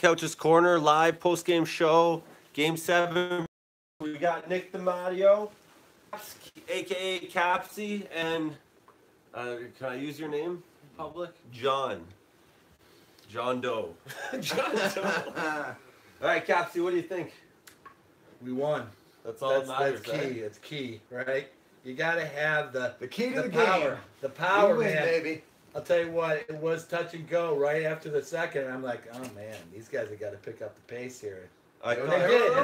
Couch's Corner live post-game show, Game 7. We got Nick DiMatteo, a.k.a. Capsy, and can I use your name in public? John Doe. John Doe. All right, Capsy, what do you think? We won. That's all that matters. That's key. It's key, right? You got to have the key to the power. game. The power, we win, man. baby. I'll tell you what, it was touch and go right after the second. I'm like, oh man, these guys have got to pick up the pace here. And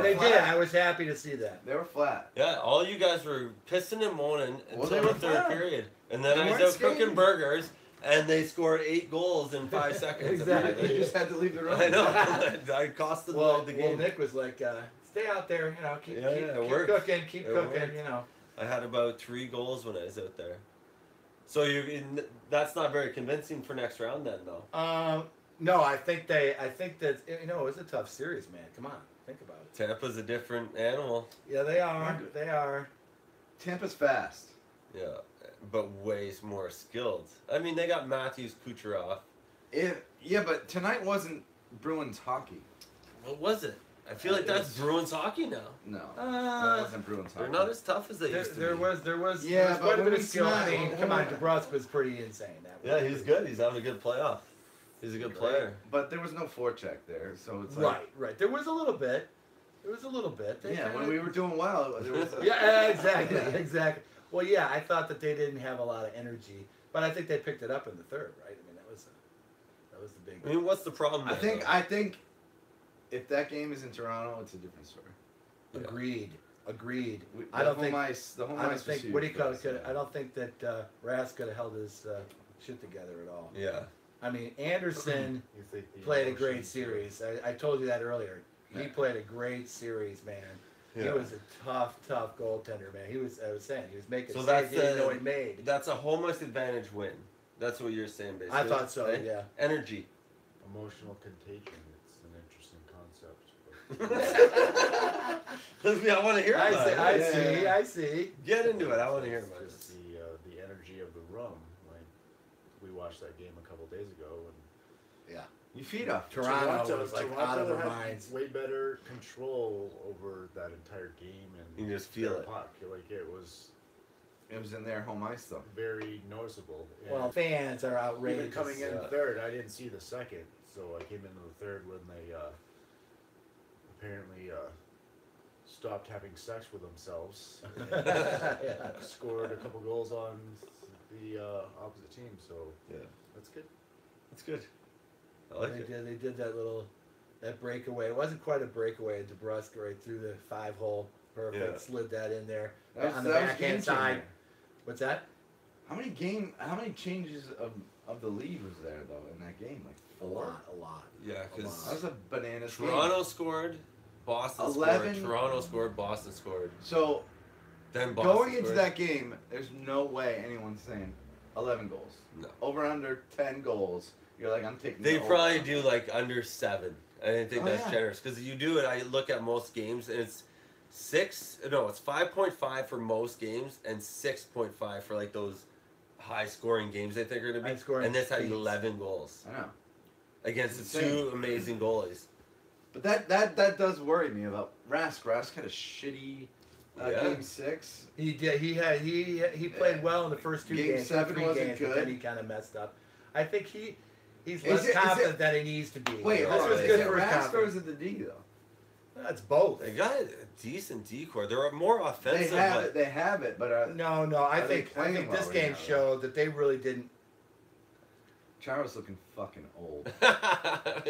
they did. I was happy to see that. They were flat. Yeah, all you guys were pissing and moaning until the third period. And then I was out cooking burgers, and they scored 8 goals in 5 seconds. Exactly. You just had to leave the room. I know. I costed the game. Well, Nick was like, stay out there, you know, keep cooking, keep It cooking, worked. you know. I had about 3 goals when I was out there. So that's not very convincing for next round then, though. No, I think that it was a tough series, man. Come on, think about it. Tampa's a different animal. Yeah, they are. They are. Tampa's fast. Yeah, but way more skilled. I mean, they got Matthews, Kucherov. Yeah, but tonight wasn't Bruins hockey. What was it? I feel like that's Bruins hockey now. No, that wasn't Bruins hockey. They're not as tough as they used to be. There was Yeah, but quite a bit when of skill. I we mean, come on, DeBrusque was pretty insane. Yeah, he's good. He's having a good playoff. He's a good player. But there was no forecheck there, so it's like... Right. There was a little bit. Yeah, when we were doing well, there was... Yeah, exactly. Well, yeah, I thought that they didn't have a lot of energy, but I think they picked it up in the third, right? I mean, that was the big... I mean, what's the problem there, I think if that game is in Toronto, it's a different story. Yeah. Agreed. I don't think that Rask could have held his shit together at all. Yeah. I mean, Anderson played a great series. I told you that earlier. He played a great series, man. Yeah. He was a tough goaltender, man. I was making saves he didn't know he made. That's a home ice advantage win. That's what you're saying, basically. I thought so, right? Yeah. Energy. Emotional contagion. It's an interesting concept. I want to hear about it. I see. Get into it. I want to hear about it. Just the energy of the rum. Like, we watched that game a couple days ago, and yeah, you feed off. Toronto was like out of their minds. Way better control over that entire game, and you just feel it. Puck. Like it was in their home ice though. Very noticeable. Well, fans are outrageous. Even coming in third, I didn't see the second, so I came into the third when they apparently stopped having sex with themselves. Scored a couple goals on the opposite team, so yeah, that's good. That's good. I like it. They did that breakaway. It wasn't quite a breakaway. DeBrusque right through the 5-hole. Perfect. Yeah. Slid that in there on the backhand side. What's that? How many changes of the lead was there though in that game? Like a lot. Yeah, because that was a bananas. Toronto scored, Boston scored. Toronto scored, Boston scored. So then Boston going into that game, there's no way anyone's saying 11 goals. No. Over under 10 goals. You're like, I'm taking. They probably do like under 7. I didn't think that's generous because you do it. I look at most games and it's 5.5 for most games and 6.5 for like those high scoring games they think are gonna be. And this had 11 goals. I know. Against the 2 amazing goalies. But that does worry me about Rask. Rask had a shitty game 6. He did. He played well in the first 2 games. Game 7 wasn't good. But then he kind of messed up. I think he's less confident than he needs to be. Wait, this was good for Rask or is it the D though? That's both. They got a decent decor. They're more offensive. They have it, but no. I think this game showed that they really didn't. Charo's looking fucking old.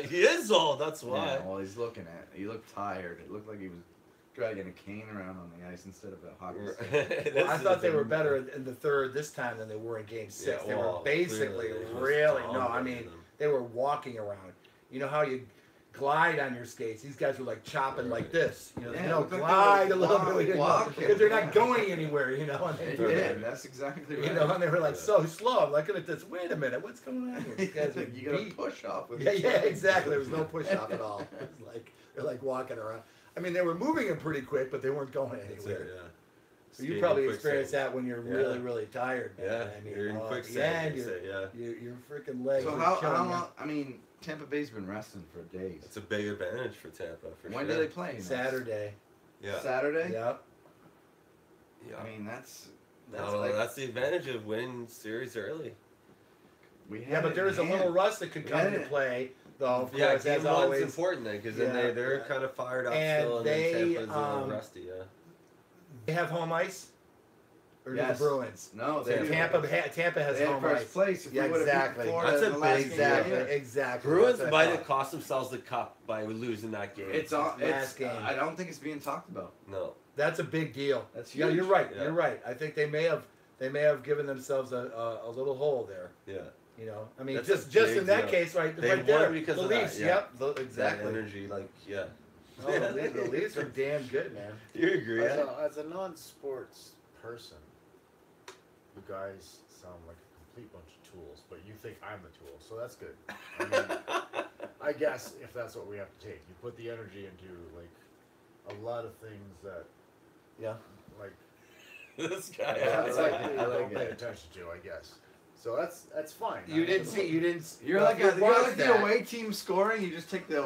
He is old. That's why. Yeah, well, he looked tired. It looked like he was dragging a cane around on the ice instead of a hockey stick. Well, I thought they were better in the third this time than they were in Game 6. Yeah, they were basically they were walking around. You know how you glide on your skates? These guys were like chopping like this. You know, glide a little bit because they're not going anywhere. You know, and they did. That's exactly right. You know, and they were like so slow. I'm looking at this. Wait a minute, what's going on here? These guys are you got to push off. Yeah, exactly. There was no push off at all. It was like they're like walking around. I mean, they were moving them pretty quick, but they weren't going anywhere. So you probably experienced that when you're really tired, man. Yeah, I mean, you're in quicksand. your freaking legs. So how long? I mean, Tampa Bay's been resting for days. It's a big advantage for Tampa. For When sure. do they play? Saturday. Yeah. Saturday. Yep. Yeah. I mean, that's That's the advantage of winning series early. we had Yeah, but it there in is a little hand. rust that could We come had into it. play, though. Of Yeah, course, game as one's always. important then because Yeah, then they're yeah. kind of fired up And still, and they, then Tampa's a little um, rusty. Yeah. They have home ice. Or do Yes. the Bruins? No, So they Tampa has they had home first ice. place. If Yeah, we would have exactly. beaten Florida That's in a the last big game, Exactly. yeah. Exactly. Bruins That's what I might thought. have cost themselves the cup by losing that game. It's all. Last game. I don't think it's being talked about. no. That's a big deal. That's Yeah, huge. you're right. Yeah. You're right. I think they may have given themselves a little hole there. Yeah. You know, I mean, That's just a big in that deal. case, right, They right there. won because the of that, Leafs. yeah. Yep. That Exactly. energy, like, yeah. Oh, the Leafs are damn good, man. You agree? As Yeah? as a non-sports person, you guys sound like a complete bunch of tools, but you think I'm the tool, so that's good. I mean, I guess if that's what we have to take, you put the energy into like a lot of things that, Yeah. like, This guy. Yeah, it's I like like it. you I don't like pay it. attention to, I guess. So that's fine. You didn't see. You didn't. You're well, like you you're watched like the that. away team scoring. You just take the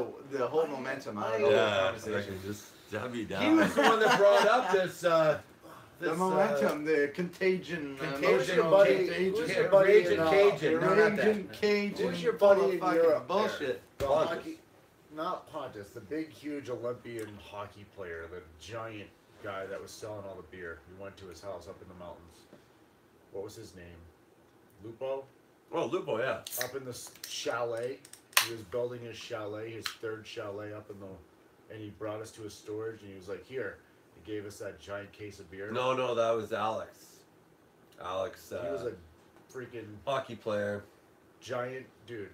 whole momentum out of the whole Yeah. conversation. Just W down. He was the one that brought up this. The this, momentum, the contagion, Contagion, emotional buddy. contagion, Who's your your buddy Raging in, Cajun. No, not that. Raging Cajun, Who's your full buddy of in fucking Europe there? bullshit. The Pontus. hockey, not Pontus, the big, huge Olympian hockey player, the giant guy that was selling all the beer. We went to his house up in the mountains. What was his name? Lupo? Oh, Lupo, yeah. Up in the chalet. He was building his chalet, his third chalet up in the, and he brought us to his storage and he was like, here. He gave us that giant case of beer. No, that was Alex. Alex, He was a freaking hockey player. giant dude.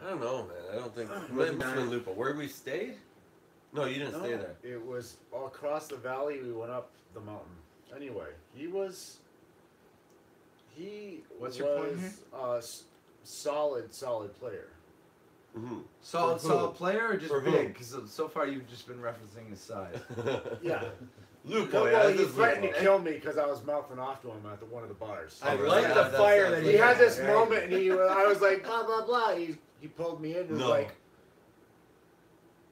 I don't know, man. I don't think. It Wasn't must have been Lupo. Where we stayed? No, you didn't stay there. It was all across the valley. We went up the mountain. Anyway, he was. What's your point here? Solid player. Mm-hmm. Solid player or just For who? big? Because so far you've just been referencing his size. Yeah. Lupo, No, yeah. well, this he is threatened Lupo. to kill me because I was mouthing off to him at one of the bars. I Oh, like yeah, the that's- fire that's that He had this right? moment, and I was like, blah blah blah. He pulled me in and was No. like,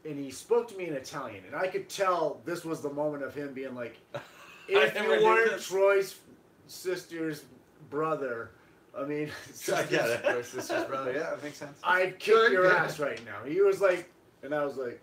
and he spoke to me in Italian, and I could tell this was the moment of him being like, if never you knew weren't this. Troy's sister's brother, I mean, I get it. Your sister's brother. Yeah, that makes sense. I'd kick Good, your good. ass right now. He was like, and I was like,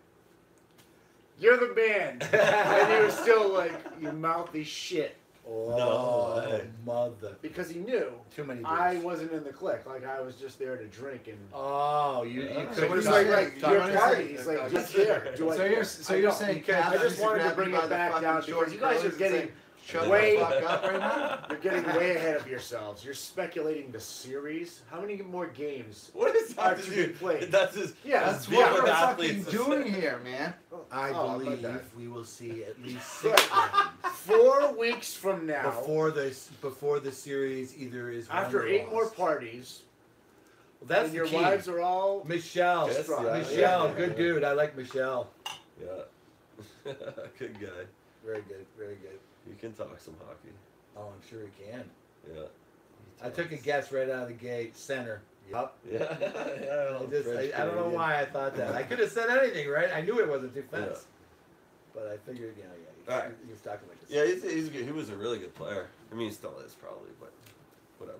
you're the man. And he was still like, you mouthy shit. Oh, No way. mother. Because he knew Too many. I beers. wasn't in the clique. Like, I was just there to drink. And Oh, you So couldn't. what he's is like, that? your Talk party. about He's it. like, just here. Do I So you're I know. saying I just Cass wanted to grabbed bring you by it the back fucking down short because you guys are clothes and getting say, Shut way- the fuck up right now. you're getting way ahead of yourselves. You're speculating the series. How many more games? What is Are that to to be do? played. That's just. Yeah, That's being what with we're athletes fucking is- doing here, man. I Oh, believe that. we will see at least 6 games 4 weeks from now, before the series either is won after or 8 lost. more parties, Well, that's and the your key. wives are all Michelle, Yes, yeah, Michelle, yeah. good dude. I like Michelle. Yeah. Good guy. Very good, very good. You can talk some hockey. Oh, I'm sure he can. Yeah. I took a guess right out of the gate. Center. Yep. Yeah. I don't know why I thought that. I could have said anything, right? I knew it wasn't defense. But I figured, yeah. All right. He was talking like this. Yeah, he's good. He was a really good player. I mean, he still is probably, but whatever.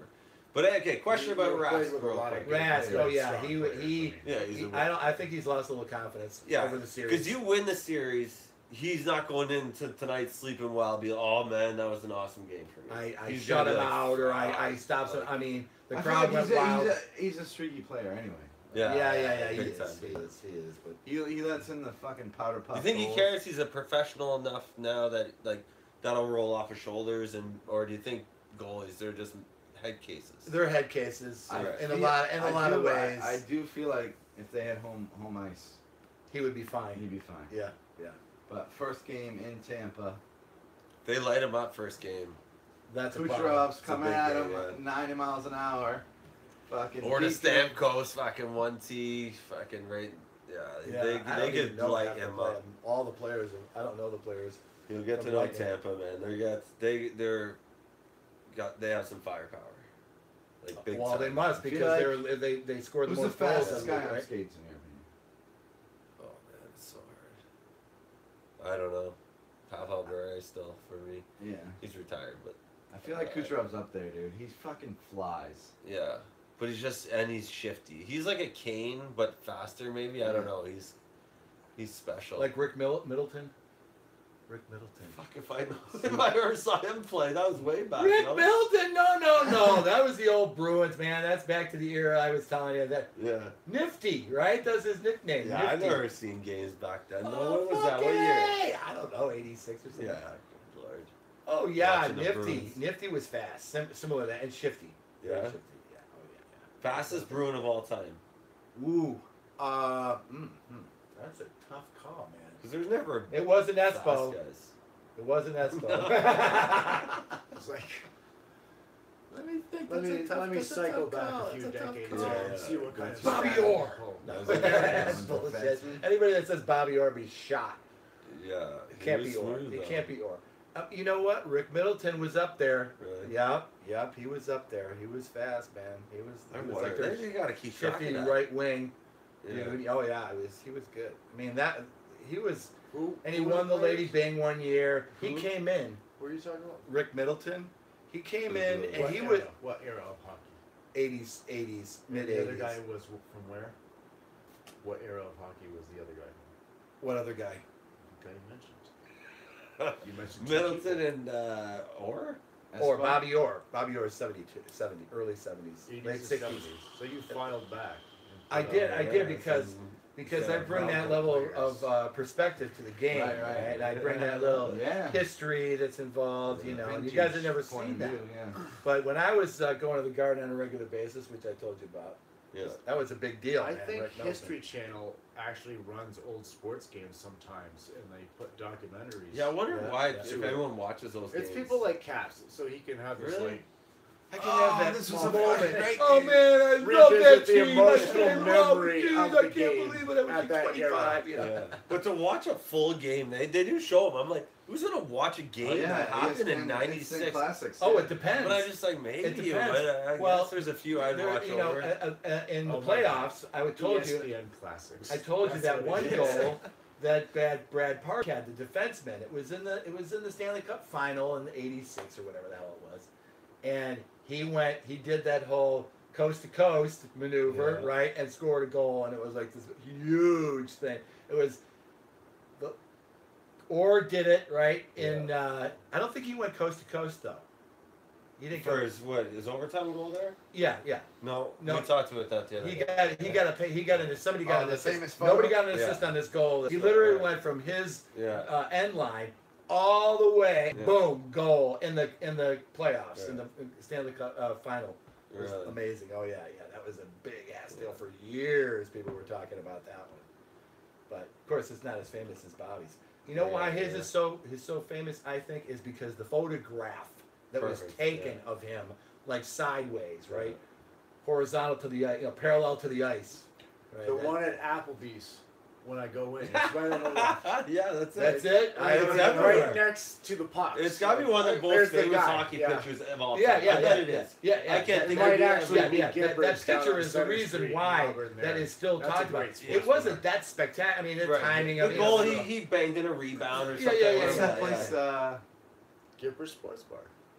But okay, question about He plays Rask. with a real lot of quick. good Rask, players, oh yeah, strong he players, I mean. Yeah, he's a I think he's lost a little confidence over the series. because you win the series, he's not going into tonight sleeping well. Be like, oh man, that was an awesome game for me. I He's shut gonna him be like, out or I "Fuck." stopped him. I mean, the I feel crowd like went wild. he's a streaky player anyway. Yeah, he big is. time. He is. But He lets in the fucking powder puff. Do you think he goals. cares? He's a professional enough now that like that'll roll off his shoulders, or do you think goalies they're just head cases? they're head cases I in feel- a lot of ways. I do feel like if they had home ice, He would be fine. he'd be fine. Yeah. But first game in Tampa, They light him up first game, That's a problem. Kucherov's a coming big at game, him yeah. at 90 miles an hour. Fucking or the peek him. Stamkos fucking 1T, fucking right. Yeah, Yeah, they I don't could even know light half the him play- up. All the players. I don't know the players. You'll get to From know Lightning. Tampa, man. They have some firepower, like big Well, time. they must I feel because like- they scored the Who's the most goals. fastest I guy believe, on right? skates in here? I don't know. Pavel Bure still for me. Yeah. He's retired, but I feel like Kucherov's up there, dude. He fucking flies. yeah. But he's shifty. He's like a Kane, but faster maybe. I don't know. He's special. Like Rick Middleton. Rick Middleton. Fuck if I know. If I ever saw him play, that was way back. Rick no? Middleton? No. That was the old Bruins, man. That's back to the era I was telling you that. Yeah. Nifty, right? That's his nickname. Yeah, Nifty. I've never seen games back then. No, Oh, what was that? What year? hey! I don't know, 86 or something. Yeah. Good Lord. Oh yeah, Watching the Nifty. Bruins. Nifty was fast, similar to that, and shifty. Yeah. Very shifty. Yeah. Oh yeah. Fastest Bruin of all time. Ooh. That's a tough call, man. Because there's never It wasn't fast Espo. guys. It wasn't Espo. It's like, Let me think. let me that's a cycle tough back call. a few That's tough decades call. Yeah, and see what kind of Bobby stat Orr. I pull. No, That was that's a bullshit. defenseman. Anybody that says Bobby Orr be shot. Yeah. It can't he be was Orr. smooth, It though. can't be Orr. You know what? Rick Middleton was up there. Really? Yep, he was up there. He was fast, man. He was like their You gotta keep track shifty of that. right wing. Yeah. Dude. Oh yeah, he was good. I mean he was, Who? and he who won the players? Lady Bing one year. He Who? came in. What are you talking about? Rick Middleton. He came in and What he era? was What era of hockey? 80s, mid The other guy 80s. was from where? What era of hockey was the other guy from? What other guy? The guy you mentioned. You mentioned two Middleton people. and Orr? Or Espo? Bobby Orr. Bobby Orr is 70, early 70s, 80s late and 60s. 70s. So you filed back. I did Yeah, because I Yeah, bring that Malcolm level players. of perspective to the game, Right, right. and I bring that little Yeah. history that's involved, you know. And you guys have never Vintage point seen of that, view, yeah. but when I was going to the Garden on a regular basis, which I told you about, Yeah. that was a big deal. I man, think Rick Nelson. History Channel actually runs old sports games sometimes, and they put documentaries. Yeah, I wonder Yeah, why, yeah. if anyone watches those It's games. people like Caps, so he can have this Really? like I can have that this was small a moment. great Oh game. man, I love Revisit that the team. emotional I love memory dude, of I the can't game believe it. I was at like that 25. You know? Yeah. But to watch a full game, they do show them. I'm like, who's gonna watch a game that happened in ESPN '96? Instant Classics. Oh, yeah. it depends. But I just like maybe. It depends. But I Well, guess there's a few I'd There- watch you know, over. in the Oh, my playoffs, I told you. ESPN classics. I told you That's that what one it is. goal that Brad Park had, the defenseman. It was in the Stanley Cup final in '86 or whatever the hell it was, and he did that whole coast to coast maneuver, Yeah. right, and scored a goal, and it was like this huge thing. It was Orr did it right in. I don't think he went coast to coast though. He didn't go. For his overtime goal there? Yeah. No, No. we talked about that the other day. He got an somebody got Oh, an the assist. famous photo? Nobody got an Yeah. assist on this goal. He That's literally right. went from his Yeah. end line all the way, Yeah. boom, goal in the playoffs Yeah. in the Stanley Cup final. It was Really? amazing. Oh yeah, that was a big ass deal for years. People were talking about that one, but of course it's not as famous as Bobby's. You know why his is so famous? I think is because the photograph that was Perfect, taken of him, like sideways, right, horizontal to the ice, parallel to the ice. Right? The one at Applebee's when I go in. It's right on the left. Yeah, that's it. That's it. I It's don't Right know. everywhere. next to the puck. It's got to be one of the most There's the famous guy, hockey yeah. pictures of all time. Yeah, I bet it is. Yeah, I can't It think might of actually be that Gibber's down picture on is the Center reason Street in why Auburn that there. is still That's a talked great about. sports It wasn't bar. that spectacular. I mean, the Right. timing the of goal, it. he banged in a rebound or Yeah, something. yeah, What's yeah. that place? Gibber's Sports Bar.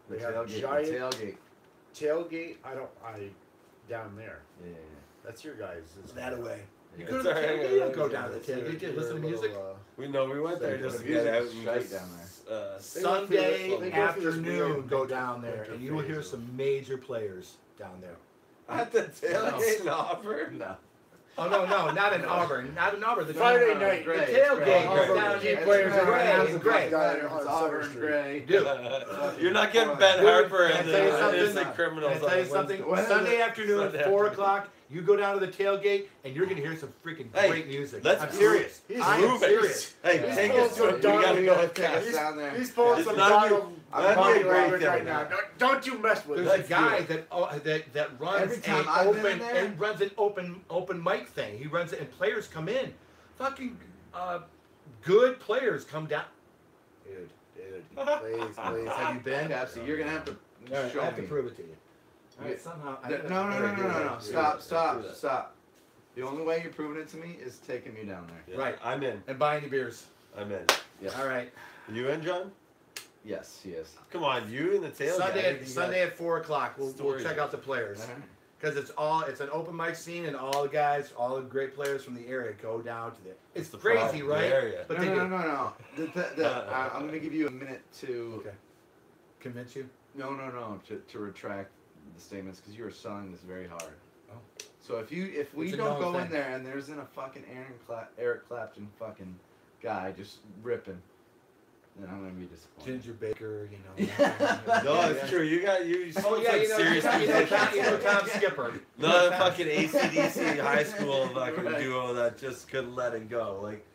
The They have tailgate. giant The tailgate. tailgate. down there. Yeah. That's your guys. That away. You It's go to the all right, tailgate, you don't go down to the It's your- tailgate, you your listen to little, music. We went there So just the to get music's out and shite just, down there. Sunday they go through this afternoon, weird go down there, and you will hear phase of- some major players down there. at the tailgate in Auburn. No. Oh no, not in Auburn, not in Auburn. The Friday the night, Gray, tailgate Gray. is down Key here. players Gray, are gonna in Gray. It's Auburn Gray. Dude, You're not getting Ben Dude, Harper can I and tell you the something? innocent criminals. Can I tell you on something? When is Sunday it? afternoon, Sunday 4 afternoon. o'clock, you go down to the tailgate, and you're gonna hear some freaking Hey, great music. let's I'm prove- serious. he's I am prove it. serious. Hey, Yeah. take He's us to pulling it. some We gotta go Donald- with Us Cass. down there. He's pulling It's some not you. Donald I'm Bobby fucking language right right there, now. Don't you mess with There's it. a guy that runs Every time an I've been open there- and runs an open mic thing. He runs it, and players come in. Fucking good players come down. Dude, please, have you been? Capsy, you're gonna have to All right, show I have me. to prove it to you. All right, Yeah. somehow. No. Stop, Stop. The only way you're proving it to me is taking me down there. Yeah, Right. I'm in. And buying you beers. I'm in. Yeah. All right. You in, John? Yes, yes. Come on, you and the tail guy. Sunday at 4 o'clock. We'll check out the players. Because it's an open mic scene, and all the guys, all the great players from the area go down to there. It's crazy, right? Area. But No. I'm going to give you a minute to convince you. No. To retract the statements because you were selling this very hard. Oh. So if we It's a don't known go in thing. there and there's in a fucking Eric Clapton fucking guy just ripping, then I'm gonna be disappointed. Ginger Baker, you know. No, it's true. You sold some serious you musicians. know Tom Skipper. Not a fucking AC/DC high school fucking duo that just couldn't let it go. Like,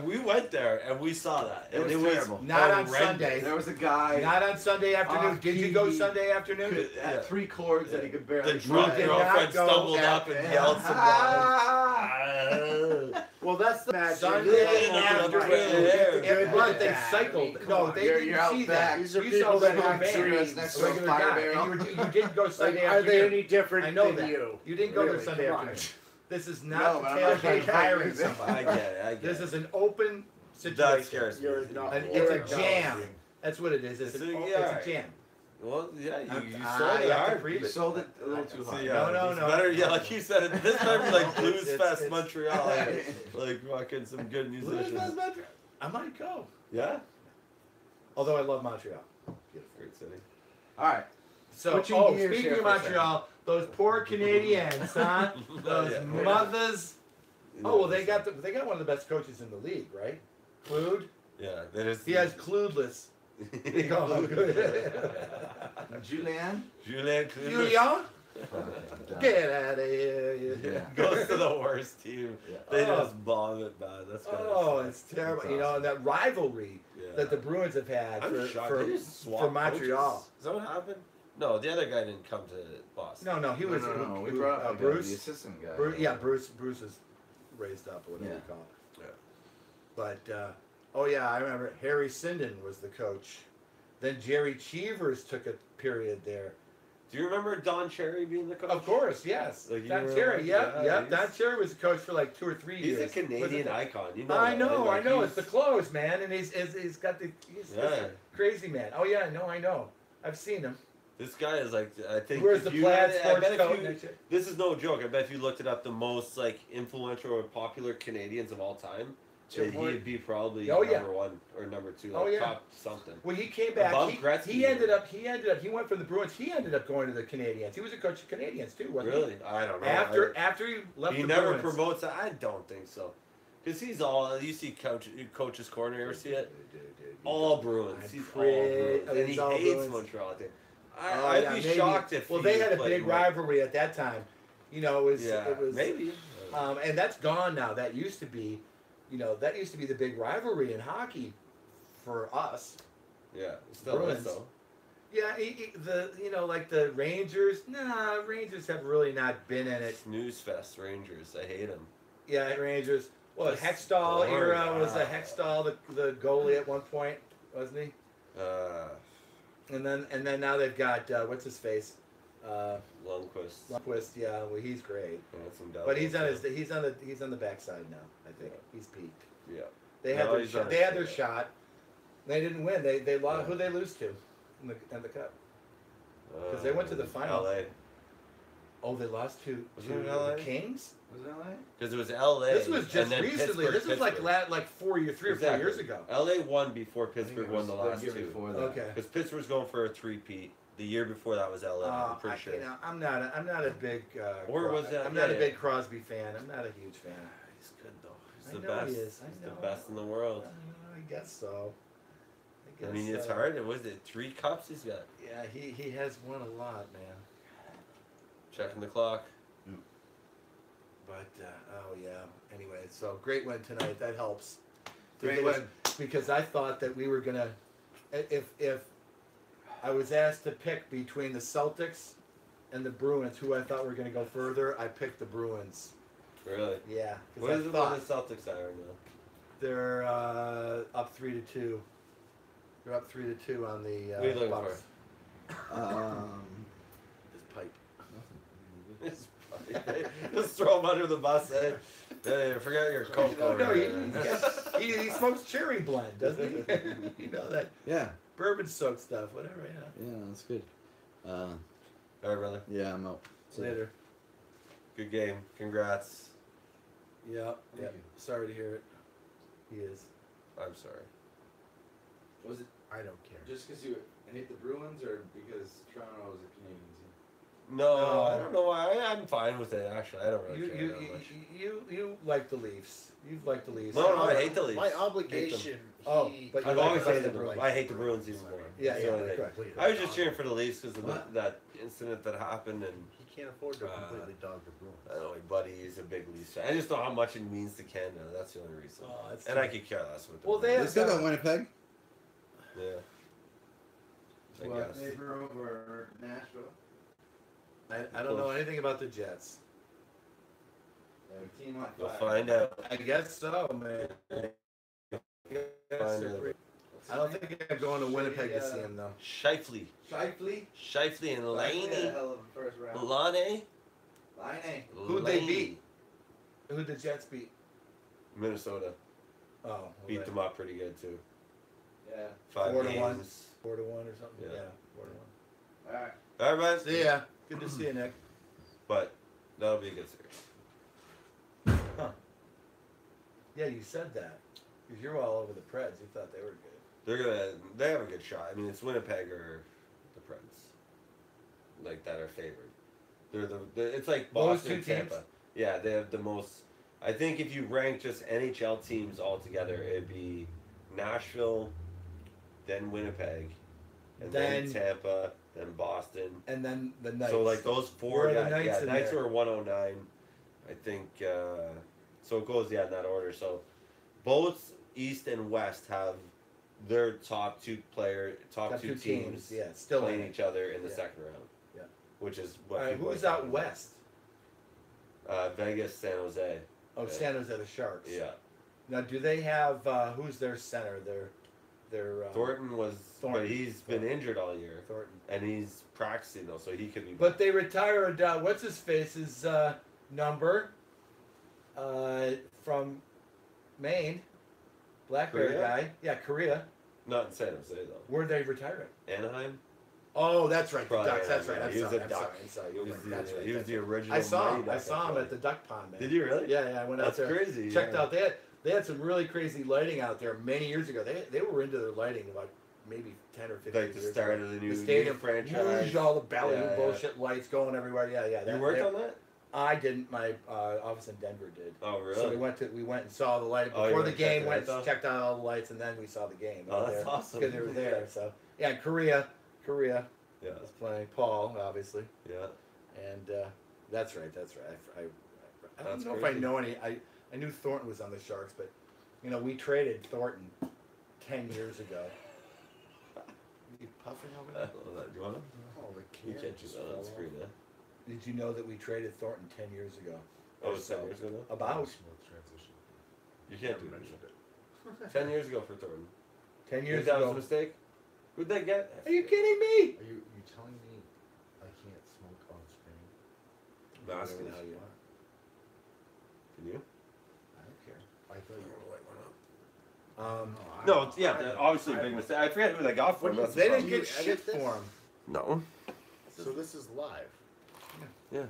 we went there and we saw that. It was and terrible. Not on horrendous. Sunday. There was a guy Not on Sunday afternoon. Did you go Sunday afternoon? at 3 chords that he could barely. The drunk did not girlfriend go stumbled at- up and yelled some lines. Well, that's the magic. Sunday afternoon. But they cycled. No, they You're didn't out see back. that. These are You people saw that that have van, trees next a to a regular fire guy, barrel. and you didn't go Sunday Are they afternoon. any different I know than that. you? You didn't go there Really? Sunday Come on. afternoon. This is No, not but the I'm not tailgate trying to hiring fight you. I somebody. get it. I get This it. is an open That situation. scares me. You're not. And you're it's a jam. acknowledging. That's what it is. It's, So, it's yeah, a jam. Well, yeah, you sold I it have to hard. prove You it. sold it a little too So, hard. yeah, No, it's no. Better, yeah, like you said, this might be like Blues It's- Fest it's- Montreal. Like fucking some good musicians. I might go. Yeah? Although I love Montreal. Great city. All right. So, Switching gears speaking here of for a Montreal, those poor Canadians, huh? Those Yeah. mothers. Oh well, they got one of the best coaches in the league, right? Clued. Yeah, that is. He has clueless. They call him Julianne? Julien Cloutier. Julian, get out of here! Yeah. Goes to the worst team. Yeah. They Oh. just bomb it bad. That's kind Oh, of it's terrible. That's You know, and that rivalry yeah. that the Bruins have had I'm shocked. for They just swapped for Montreal. coaches. Is that what happened? No, the other guy didn't come to Boston. No, he was No. We who- brought up the Bruce. assistant guy. Bruce is raised up or whatever Yeah. you call it. Yeah. But I remember Harry Sinden was the coach. Then Jerry Cheevers took a period there. Do you remember Don Cherry being the coach? Of course, yes. Like, you Don were Cherry, like, yeah. yeah, Don Cherry was the coach for like 2 or 3 He's years. a Canadian icon. You know I that, know, right? I know. Like, It's the clothes, man, and he's got he's Yeah. a crazy man. Oh yeah, no, I know. I've seen him. This guy is like, I think. Wears if the you plaid had- I sports bet if coat. you- and shit. This is no joke. I bet if you looked it up, the most like influential or popular Canadians of all time, Tim he'd Horton. be probably Oh, yeah. number 1 or number 2. Oh, Like yeah. top something. When he came back, Above he Gretzky. ended up. He went from the Bruins. He ended up going to the Canadians. He was a coach of Canadians too, wasn't Really? I don't know. After he left he the never Bruins. promotes it. I don't think so. Because he's all, you see Coach's Corner, you ever see it? All Bruins. He's all Bruins. And he He's all hates Bruins. Montreal, I think. Oh, I'd yeah, be maybe. shocked if Well, he they had a played big more. rivalry at that time. You know, it Yeah, was maybe. and that's gone now. That used to be, the big rivalry in hockey for us. Yeah, it still Bruins. is though. Yeah, like the Rangers. Nah, Rangers have really not been in it. Snooze Fest Rangers. I hate them. Yeah, Rangers. Well, the Just Hextall boring. era was the Hextall, the goalie at one point, wasn't he? And then now they've got what's his face, Lundqvist. Lundqvist. Yeah, well he's great, Handsome but he's devil, on the backside now. I think Yeah. he's peaked. Yeah. They had No, their he's shot. on They his had their shit. shot. They didn't win. They lost. Yeah. Who they lose to in the cup? 'Cause they went to the final. LA. Oh, they lost to Was it in LA? the Kings. Was that right? Because it was LA. This was and just then recently. This was like Pittsburgh. like 3 or 4 Exactly. years ago. LA won before I think Pittsburgh it won was the last year 2. before that. Okay. Because Pittsburgh's going for a 3-peat. The year before that was LA. I'm pretty sure. I'm not a big. Or was that- I'm not yeah, a big Crosby fan. I'm not a huge fan. He's good though. He's I the know best. he is. I He's know. the best in the world. I guess so. I mean, it's hard. It was it 3 cups he's got. Yeah, he has won a lot, man. Checking the clock. But oh yeah. Anyway, so great win tonight. That helps. Great Because- win. Because I thought that we were gonna, if I was asked to pick between the Celtics and the Bruins, who I thought were gonna go further, I picked the Bruins. Really? Yeah. What is it about the Celtics at right now? They're up 3-2. They're up 3-2 on the What are you looking Bucks. His pipe. It's funny. Just throw him under the bus. Hey, forget your coke. No, over he, there. he he smokes cherry blend, doesn't he? You know that Yeah. bourbon soaked stuff, whatever. Yeah. Yeah, that's good. All right, brother. Yeah, I'm out. Later. Good game. Congrats. Yeah. Thank Yeah. you. Sorry to hear it. He is. I'm sorry. Was it I don't care. just because you hate the Bruins, or because Toronto is a Canadian team? No, I don't know why. I'm fine with it, actually. I don't really care that much. You like the Leafs. You've liked the Leafs. No, I hate the Leafs. My obligation. Oh, but you I've like always the hated the Bruins. Bruins. I hate the Bruins even more. Yeah, That's yeah, the only thing. correct. I was just cheering for the Leafs because of What? that incident that happened, and He can't afford to completely dog the Bruins. I don't know, my buddy is a big Leafs fan. I just know how much it means to Canada. That's the only reason. Oh, that's And true. I could care less with the Well, they They Bruins. still got Winnipeg. Yeah. I Well, guess. they were over Nashville. I don't know anything about the Jets. They're a team on You'll fire. find out. I guess so, man. I don't think I'm going to Winnipeg to see him though. Shifley. Shifley. Shifley and Had a Laney. hell of a first round. Lane. Line Who'd they beat? Who'd the Jets beat? Minnesota. Oh, well, Beat they- them up pretty good, too. Yeah. 5 4-1. games. 4-1 or something. Yeah. Yeah, 4-1. All right. All right, man. See ya. Good to see you, Nick. But that'll be a good series. Huh. Yeah, you said that. Because you're all over the Preds. You thought they were good. They have a good shot. I mean, it's Winnipeg or the Preds, like that are favored. It's like Those Boston two and Tampa. teams? Yeah, they have the most. I think if you rank just NHL teams all together, it'd be Nashville, then Winnipeg, and then Then- Tampa, then Boston. And then the Knights. So like those four Where are the guys, Knights yeah, in Knights there? were 109, I think. So it goes in that order. So both East and West have their top two Got two teams Yeah, still playing in it. each other in the Yeah. second round. Yeah. Which is All what. right, people who's are out talking about. west? Vegas, San Jose. Oh, Yeah. San Jose, the Sharks. Yeah. Now, do they have who's their center? Their Thornton was, Thornton. but he's been injured all year, Thornton. and he's practicing though, so he could be. But they retired. What's his face's number? From Maine, Blackberry Korea? guy. Yeah, Korea. Not in San Jose though. Where'd they retire it? Anaheim. Oh, that's right. The Probably Ducks. That's Anaheim, right. yeah. He was a I'm Duck. sorry. I'm sorry. He You're was right. the, That's right. he was That's the right. original. I saw Mighty him. I Duck, saw him probably. at the Duck Pond, man. Did you really? Yeah, yeah. I went That's out there. crazy. Checked yeah. out. They had some really crazy lighting out there many years ago. They were into their lighting about maybe 10 or 15 Like the years start ago. of the The new stadium franchise. Rouge, all the ballet Yeah, yeah. bullshit lights going everywhere. Yeah, yeah. You worked on that? I didn't. My office in Denver did. Oh, really? So we went and saw the light Oh, you before the went and checked game. it Went out, though? checked out all the lights, and then we saw the game. Oh, that's awesome. Because they were there. So yeah, Korea Yeah. was playing. Paul, obviously, Yeah. and that's right. That's right. I don't That's know if I crazy. know any. I knew Thornton was on the Sharks, but you know we traded Thornton 10 years ago. You puffing over I there? love that. Do you want to? Oh, the You can can't do just that on fell screen, off. huh? Did you know that we traded Thornton 10 years ago? Oh, Or it's so? 10 years ago now? About Smooth transition. You can't do Never that. mentioned it. 10 years ago for Thornton. 10 You years think that was a ago. mistake? Who'd they get? Are you kidding me? Are you telling me I can't smoke on screen? Masters. Whatever the hell you want. Can you? I don't care. I thought you were like, No, yeah, obviously a big mistake. I forget who they got for him. That's the They didn't problem. get You shit shit this? for him. No. So this is live. Yeah.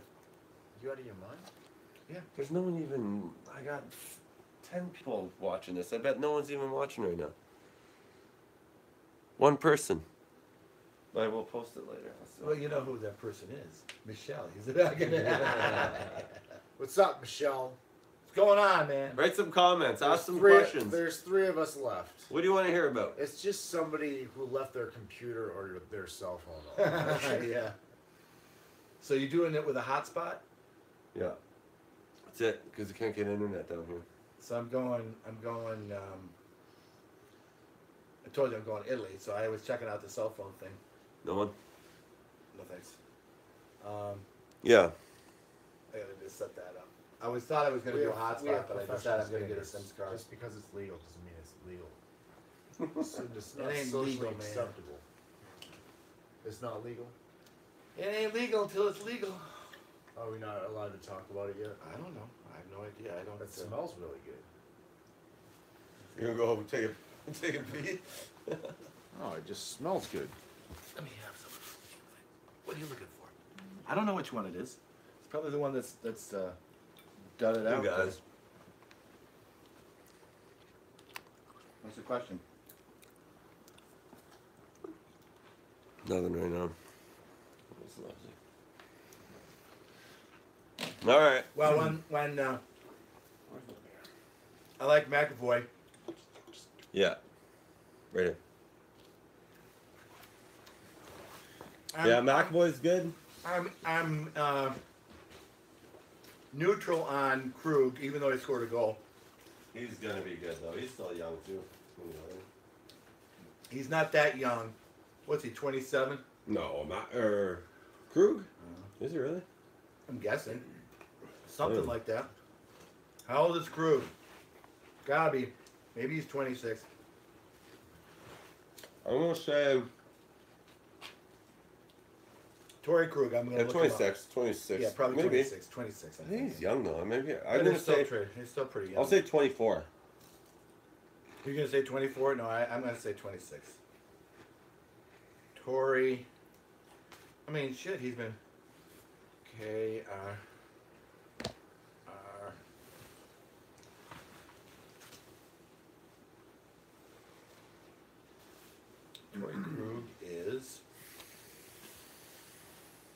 You out of your mind? There's no one even. I got 10 people watching this. I bet no one's even watching right now. One person. I will post it later. Well, you know who that person is. Michelle. He's What's What's up, Michelle? going on, man? Write some comments. Ask some Three- questions. There's three of us left. What do you want to hear about? It's just somebody who left their computer or their cell phone on. Yeah. So you doing it with a hotspot? Yeah. That's it, because you can't get internet down here. So I'm going, I told you I'm going to Italy, so I was checking out the cell phone thing. No one? No thanks. Yeah. I gotta just set that up. Thought I was gonna do a hotspot, but I decided I'm gonna get a SIM card. Just because it's legal doesn't mean it's legal. So it's not It ain't socially legal, man. acceptable. It's not legal? It ain't legal until it's legal. Are we not allowed to talk about it yet? I don't know. I have no idea. I don't. It smells really good. You gonna go take a pee? Oh, it just smells good. Let me have some. What are you looking for? I don't know which one it is. It's probably the one that's done it out. You guys. What's the question? Nothing right now. All right. Well, when I like McAvoy. Yeah. Right here. Yeah, McAvoy's good. I'm neutral on Krug, even though he scored a goal. He's gonna be good though. He's still young too. He's not that young. What's he? 27? No, Krug. Is he really? I'm guessing. Something Oh. like that. How old is Krug? Gotta be. Maybe he's 26. I'm gonna say Torrey Krug, I'm gonna look him up. 26. 26. Yeah, probably maybe. 26. 26. I think he's young though. Maybe But I'm gonna he's still say. he's still pretty young. I'll say 24. You're gonna say 24? No, I'm gonna say 26. Torrey. I mean, shit, he's been KR. Torrey Krug is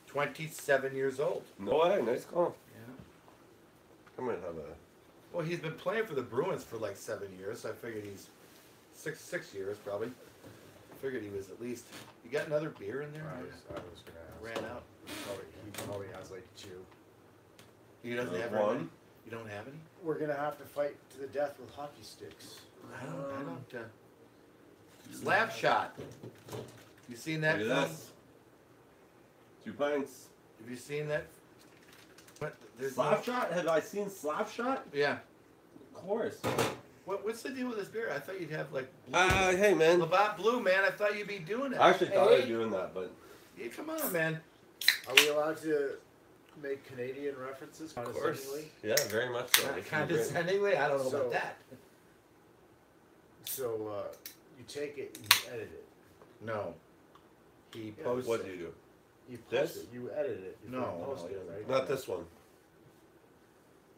27 years old. No way. Nice call. Yeah. I might have a. Well, he's been playing for the Bruins for like 7 years. So I figured he's six years probably. I figured he was at least. You got another beer in there? I was gonna ask. Ran out. He probably has like 2. He doesn't have one. any? You don't have any? We're gonna have to fight to the death with hockey sticks. I don't. Slap shot. You seen that Look at film? this. 2 pints. Have you seen that? What? There's Slap shot? Have I seen slap shot? Yeah. Of course. What's the deal with this beer? I thought you'd have like. Hey man. Labatt Blue, man. I thought you'd be doing that. I actually thought Hey. of doing that, but Yeah, come on, man. Are we allowed to make Canadian references? of course. Condescendingly? Yeah, very much so. Condescendingly, I don't know So- about that. So you take it and you edit it. No. He Yeah, posts. What do you do? You post This? it. You edit it. You No, post no, it, no. right? Not this one.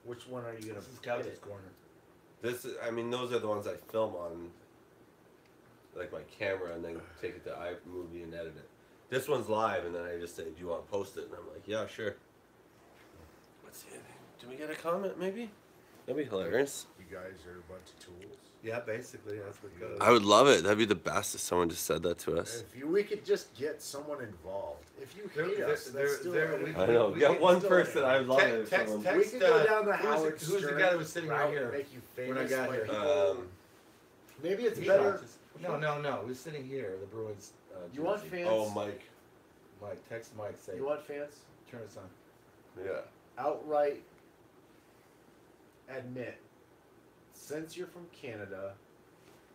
Which one are you gonna? This is Couch's edit? corner. This is, I mean, those are the ones I film on, like my camera, and then take it to iMovie and edit it. This one's live, and then I just say, "Do you want to post it?" And I'm like, "Yeah, sure." Let's see. Do we get a comment? Maybe. That'd be hilarious. You guys are a bunch of tools. Yeah, basically, that's what goes. I would love it. That'd be the best if someone just said that to us. If we could just get someone involved. If you hate There- us, there- that's still there- edit. I know. we Get can one still person. edit. I'd love it. if Text, someone- We could go down the who's the- Howard who's the Stern guy that was sitting right route here and make you when I famous. got by here? people. Maybe it's He better. watches. No. He's sitting here. The Bruins. You want jersey. fans? Oh, Mike. Mike, text Mike. Say, You want fans? turn this on. Yeah. Outright admit, since you're from Canada,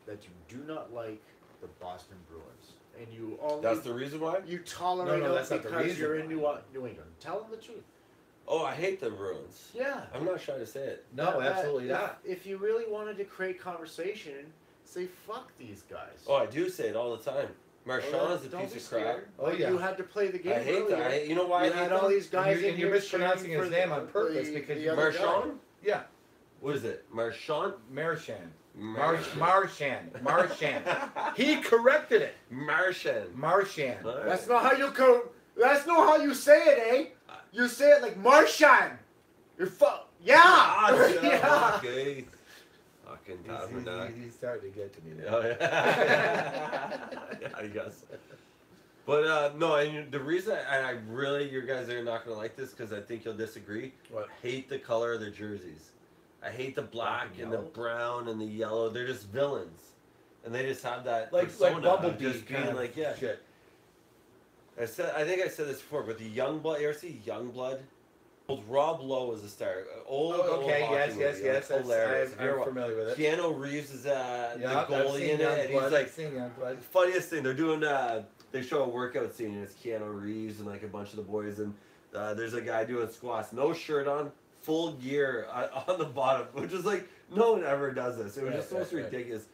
that you do not like the Boston Bruins, and you only That's the reason why. you tolerate No, them that's not the because reason you're in why. New England. Tell them the truth. Oh, I hate the Bruins. Yeah. I'm not shy to say it. No, That- absolutely if, not. If you really wanted to create conversation, say fuck these guys. Oh, I do say it all the time. Marchand's a Don't piece be of crap. scared. Oh, Like, yeah. You had to play the game. I hate earlier. that. You know why You I hate had all them? these guys And in you're here mispronouncing cheering his for name on purpose the- because the you- other guy. Marchand? Yeah, What is it? Marchand? Marchand. Marchand. Marchand. He corrected it. Marchand. Marchand. All right. That's not how you That's not how you say it, eh? You say it like Marchand. You're Yeah. Ah, yeah. Yeah. Okay. Fucking tabernacle. He's starting to get to me now. Oh, yeah. Yeah, I guess. But no, and the reason I really, you guys are not gonna like this because I think you'll disagree. What? I hate the color of their jerseys. I hate the black and the yellow? brown and the yellow. They're just villains, and they just have that Like persona of Bumblebee just being kind of like, yeah. shit. I think I said this before, but the Youngblood. You ever see Youngblood? Old Rob Lowe was a star. Old Okay, hockey yes. movie, like, That's- hilarious. If you ever I'm familiar with it. Keanu Reeves is the Yeah, I've goalie seen in it, and he's Youngblood. like I've seen Youngblood. funniest thing. They're doing they show a workout scene and it's Keanu Reeves and like a bunch of the boys and there's a guy doing squats, no shirt on, full gear on the bottom, which is like No one ever does this. It was just the most Right. ridiculous.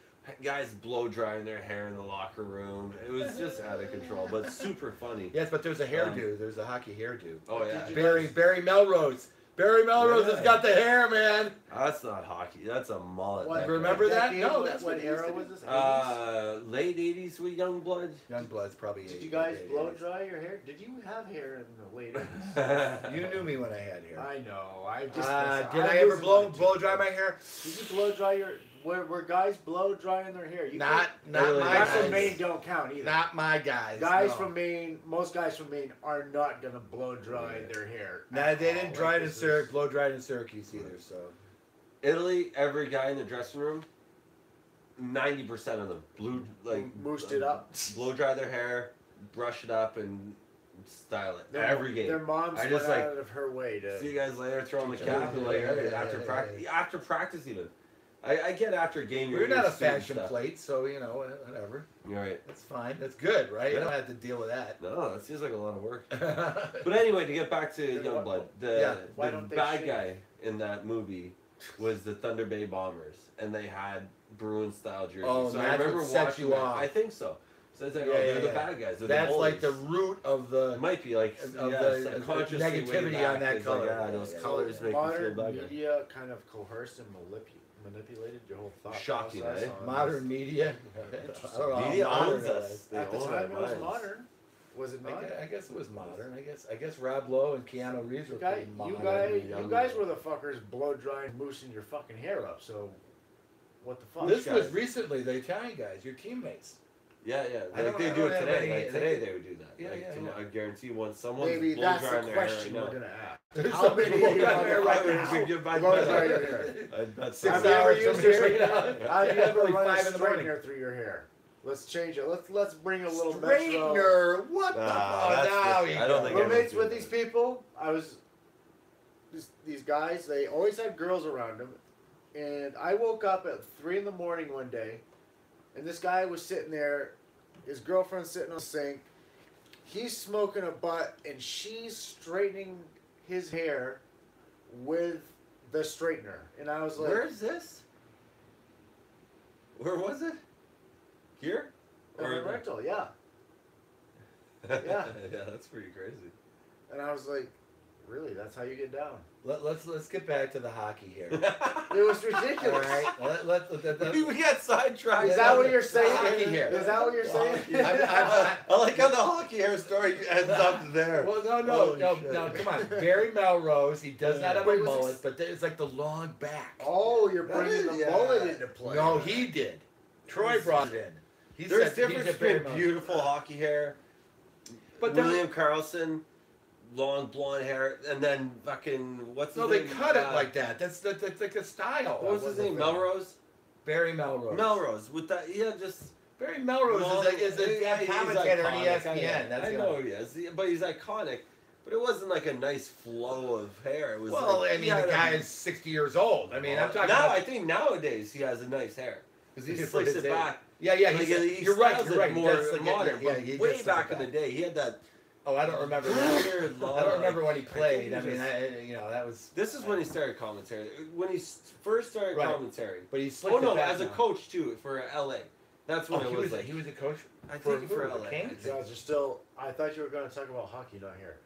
Guys blow drying their hair in the locker room. It was just out of control, but super funny. Yes, but there's a hairdo. There's a hockey hairdo. Oh yeah, Barry Melrose. Barry Melrose Yeah. has got the hair, man. that's not hockey. That's a mullet. What, That remember guy. that? decade, No, what- that's what what it used era to was be. this? 80s? Late '80s with Youngblood. Youngblood's probably. Did 80s, you guys late blow 80s. dry your hair? Did you have hair in the late 80s? You knew me when I had hair. I know. I just. Did I'm I ever losing blow my dry my hair? Did you blow dry your? Were guys blow drying their hair? You Not Really my guys from guys. Maine don't count either. Not my guys. Guys no. from Maine, most guys from Maine are not gonna blow dry their hair. Nah, at they all. didn't dry it in this is- Syracuse, blow dried in Syracuse either. So Italy, every guy in the dressing room, 90% of them Moosed it up. blow dry their hair, brush it up, and style it every game. Their moms I went just, like, out of her way to. See you guys later. Throw on the Yeah, cap and like yeah, after yeah, practice. yeah. After practice even. I get after a game. we're not a used to and fashion stuff. plate, so you know whatever. You're right. That's fine. That's good, right? You Yeah. don't have to deal with that. No, that seems like a lot of work. But anyway, to get back to Yeah, Youngblood, Yeah. Why the don't they bad shave? guy in that movie was the Thunder Bay Bombers, and they had Bruins style jerseys. Oh, so I that's remember what set watching you that. off. I think so. So it's like, Yeah, oh, they're yeah, the yeah. bad guys. They're That's the like the bullies. root of the It might be like of yeah, the subconsciously negativity way on back, that it's color. Like, yeah, those Yeah. colors make you feel Modern bad. media kind of coerced and manipulated your whole thought Shocking, process. eh? on modern media. Interesting. I don't know how Media modern owns it us. is. They At the own time, our it was minds. modern. Was it not? I guess it was modern. I guess Rob Lowe and Keanu Reeves were pretty modern. You guys were the fuckers blow drying, moosing your fucking hair up. So, what the fuck? This was guys? recently the Italian guys, your teammates. Yeah, yeah. I Like don't- they I do it don't have today. any- Like today, they would do that. Yeah, like, yeah, tomorrow, yeah. I guarantee once someone's Maybe blow that's the drying their hair question right we're now. gonna ask. There's How somebody many of you blow dry their right hair now We give back blow better. dry your hair? I'd bet 6 so. Have you ever hours used from your here, straightener? Have you Yeah, ever probably run a 5 in the morning. straightener through your hair? Let's change it. Let's bring a little Metro. Straightener. What the Nah, fuck? that's Now different. you I don't go. think Roommates everyone's with doing these people. These guys. They always had girls around them, and I woke up at 3 in the morning one day, and this guy was sitting there. His girlfriend's sitting on the sink. He's smoking a butt, and she's straightening his hair with the straightener. And I was like, Where is this? Where was it? Here? "In the rental, yeah." yeah, Yeah. that's pretty crazy. And I was like, "Really? That's how you get down?" Let's get back to the hockey here. It was All ridiculous. right. Let- we got sidetracked. Is that what you're saying? Hockey hair. Is that what you're saying? I- I like how the hockey hair story ends up there. Well, no, Holy shit. come on. Barry Melrose, he does not have a Wait, was mullet, this- but it's like the long back. Oh, you're That bringing is- the yeah. mullet into play. No, he did. Troy brought it in. He There's said difference he's a Barry between Melrose. beautiful hockey hair, But William Karlsson, long blonde hair, and then fucking what's his No, name? they cut it like that. That's like a style. What was his name? Melrose. Barry Melrose. Melrose with that. Yeah, just. Barry Melrose is a Yeah, he's commentator on iconic. ESPN. That's I the know he is, but he's iconic. But it wasn't like a nice flow of hair. It was. Well, like, I he mean, had the a- guy is 60 years old. I mean, I'm talking now. about. I think nowadays he has a nice hair because he For slicks his it age. back. Yeah, yeah, Like, he's, he you're right. styles You're it right. more That's like- modern. Yeah, but he way just back slicks in it the day, he had that. Oh, I don't remember. Weird I long, don't remember when he I think played. he I mean, just- that was. This is when he started commentary. When he first started Right. commentary. But he slicked Oh no, it back as a now. coach too for LA. That's when Oh, it he was was like. he was a coach. I for think for who, the LA. Kings? You guys are still. I thought you were going to talk about hockey, not here.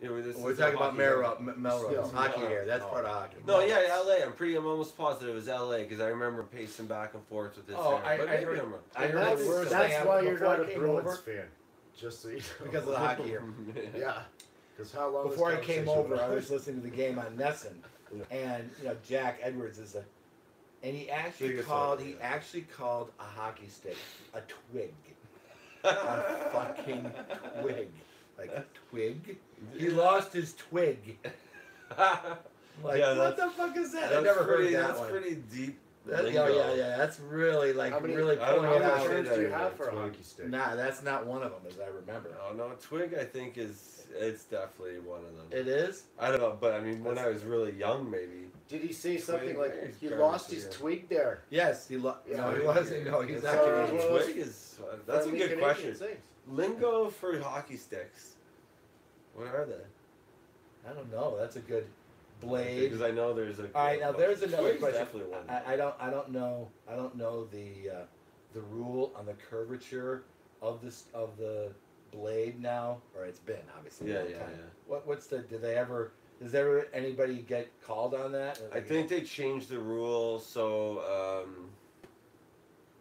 Yeah, We're talking about Melrose, Still. hockey Oh. here. That's Oh. part of hockey. No, yeah, LA. I'm almost positive it was LA because I remember pacing back and forth with this. Oh, hair. I But maybe heard- I'm wrong. I And heard that's the worst thing that's why you're before not I a came Bruins over. fan. Just so you know. Because of the hockey here. Yeah. Because how long? Before I this came conversation over, I went? was listening to the game on Nesson, and Jack Edwards is and he actually Biggest called one, he yeah. actually called a hockey stick a twig, a fucking twig, like a twig. He lost his twig. Like Yeah, what that's- the fuck is that? I That's never pretty, heard that that's one. pretty deep. That- lingo. yeah. That's really like How many- really I don't pulling know it how How out. much many Twig do you that have is, for a twig. hockey stick? Nah, that's not one of them, as I remember. Oh no, twig. I think it's definitely one of them. It is. I don't know, but I mean, when I was really young, maybe. Did he say something Twig, like there's he garbage lost his here. twig there? Yes, he Yeah, no, he yeah. wasn't. No, he's It's not all Canadian. right. Well, Twig is. That's a Friendly good Canadian question. things. Lingo for hockey sticks. What are they? I don't know. That's a good. blade. Because I know there's a. All right, now there's another Twig's question. Definitely one. I don't know the rule on the curvature of the blade now, or it's been obviously. Yeah, a long yeah, time. yeah. What's the? Does ever anybody get called on that? I think they changed the rule, so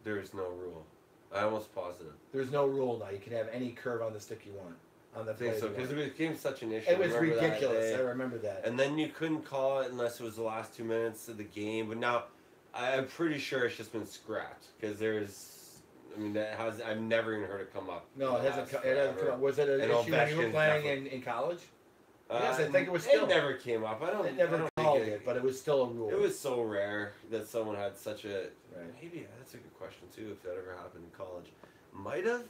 there's no rule. I'm almost positive. There's no rule now. You can have any curve on the stick you want. On the I think blade so, you because want. it became such an issue. It was Remember that ridiculous. day? I remember that. And then you couldn't call it unless it was the last 2 minutes of the game. But now, I'm pretty sure it's just been scrapped because I've never even heard it come up. No, it hasn't come up. Was it an And issue when you were Ovechkin's playing in college? Yes, I think it was still. It never came up. They I never don't called think it, but it was still a rule. It was so rare that someone had such a. Right. Maybe that's a good question too. If that ever happened in college, might have.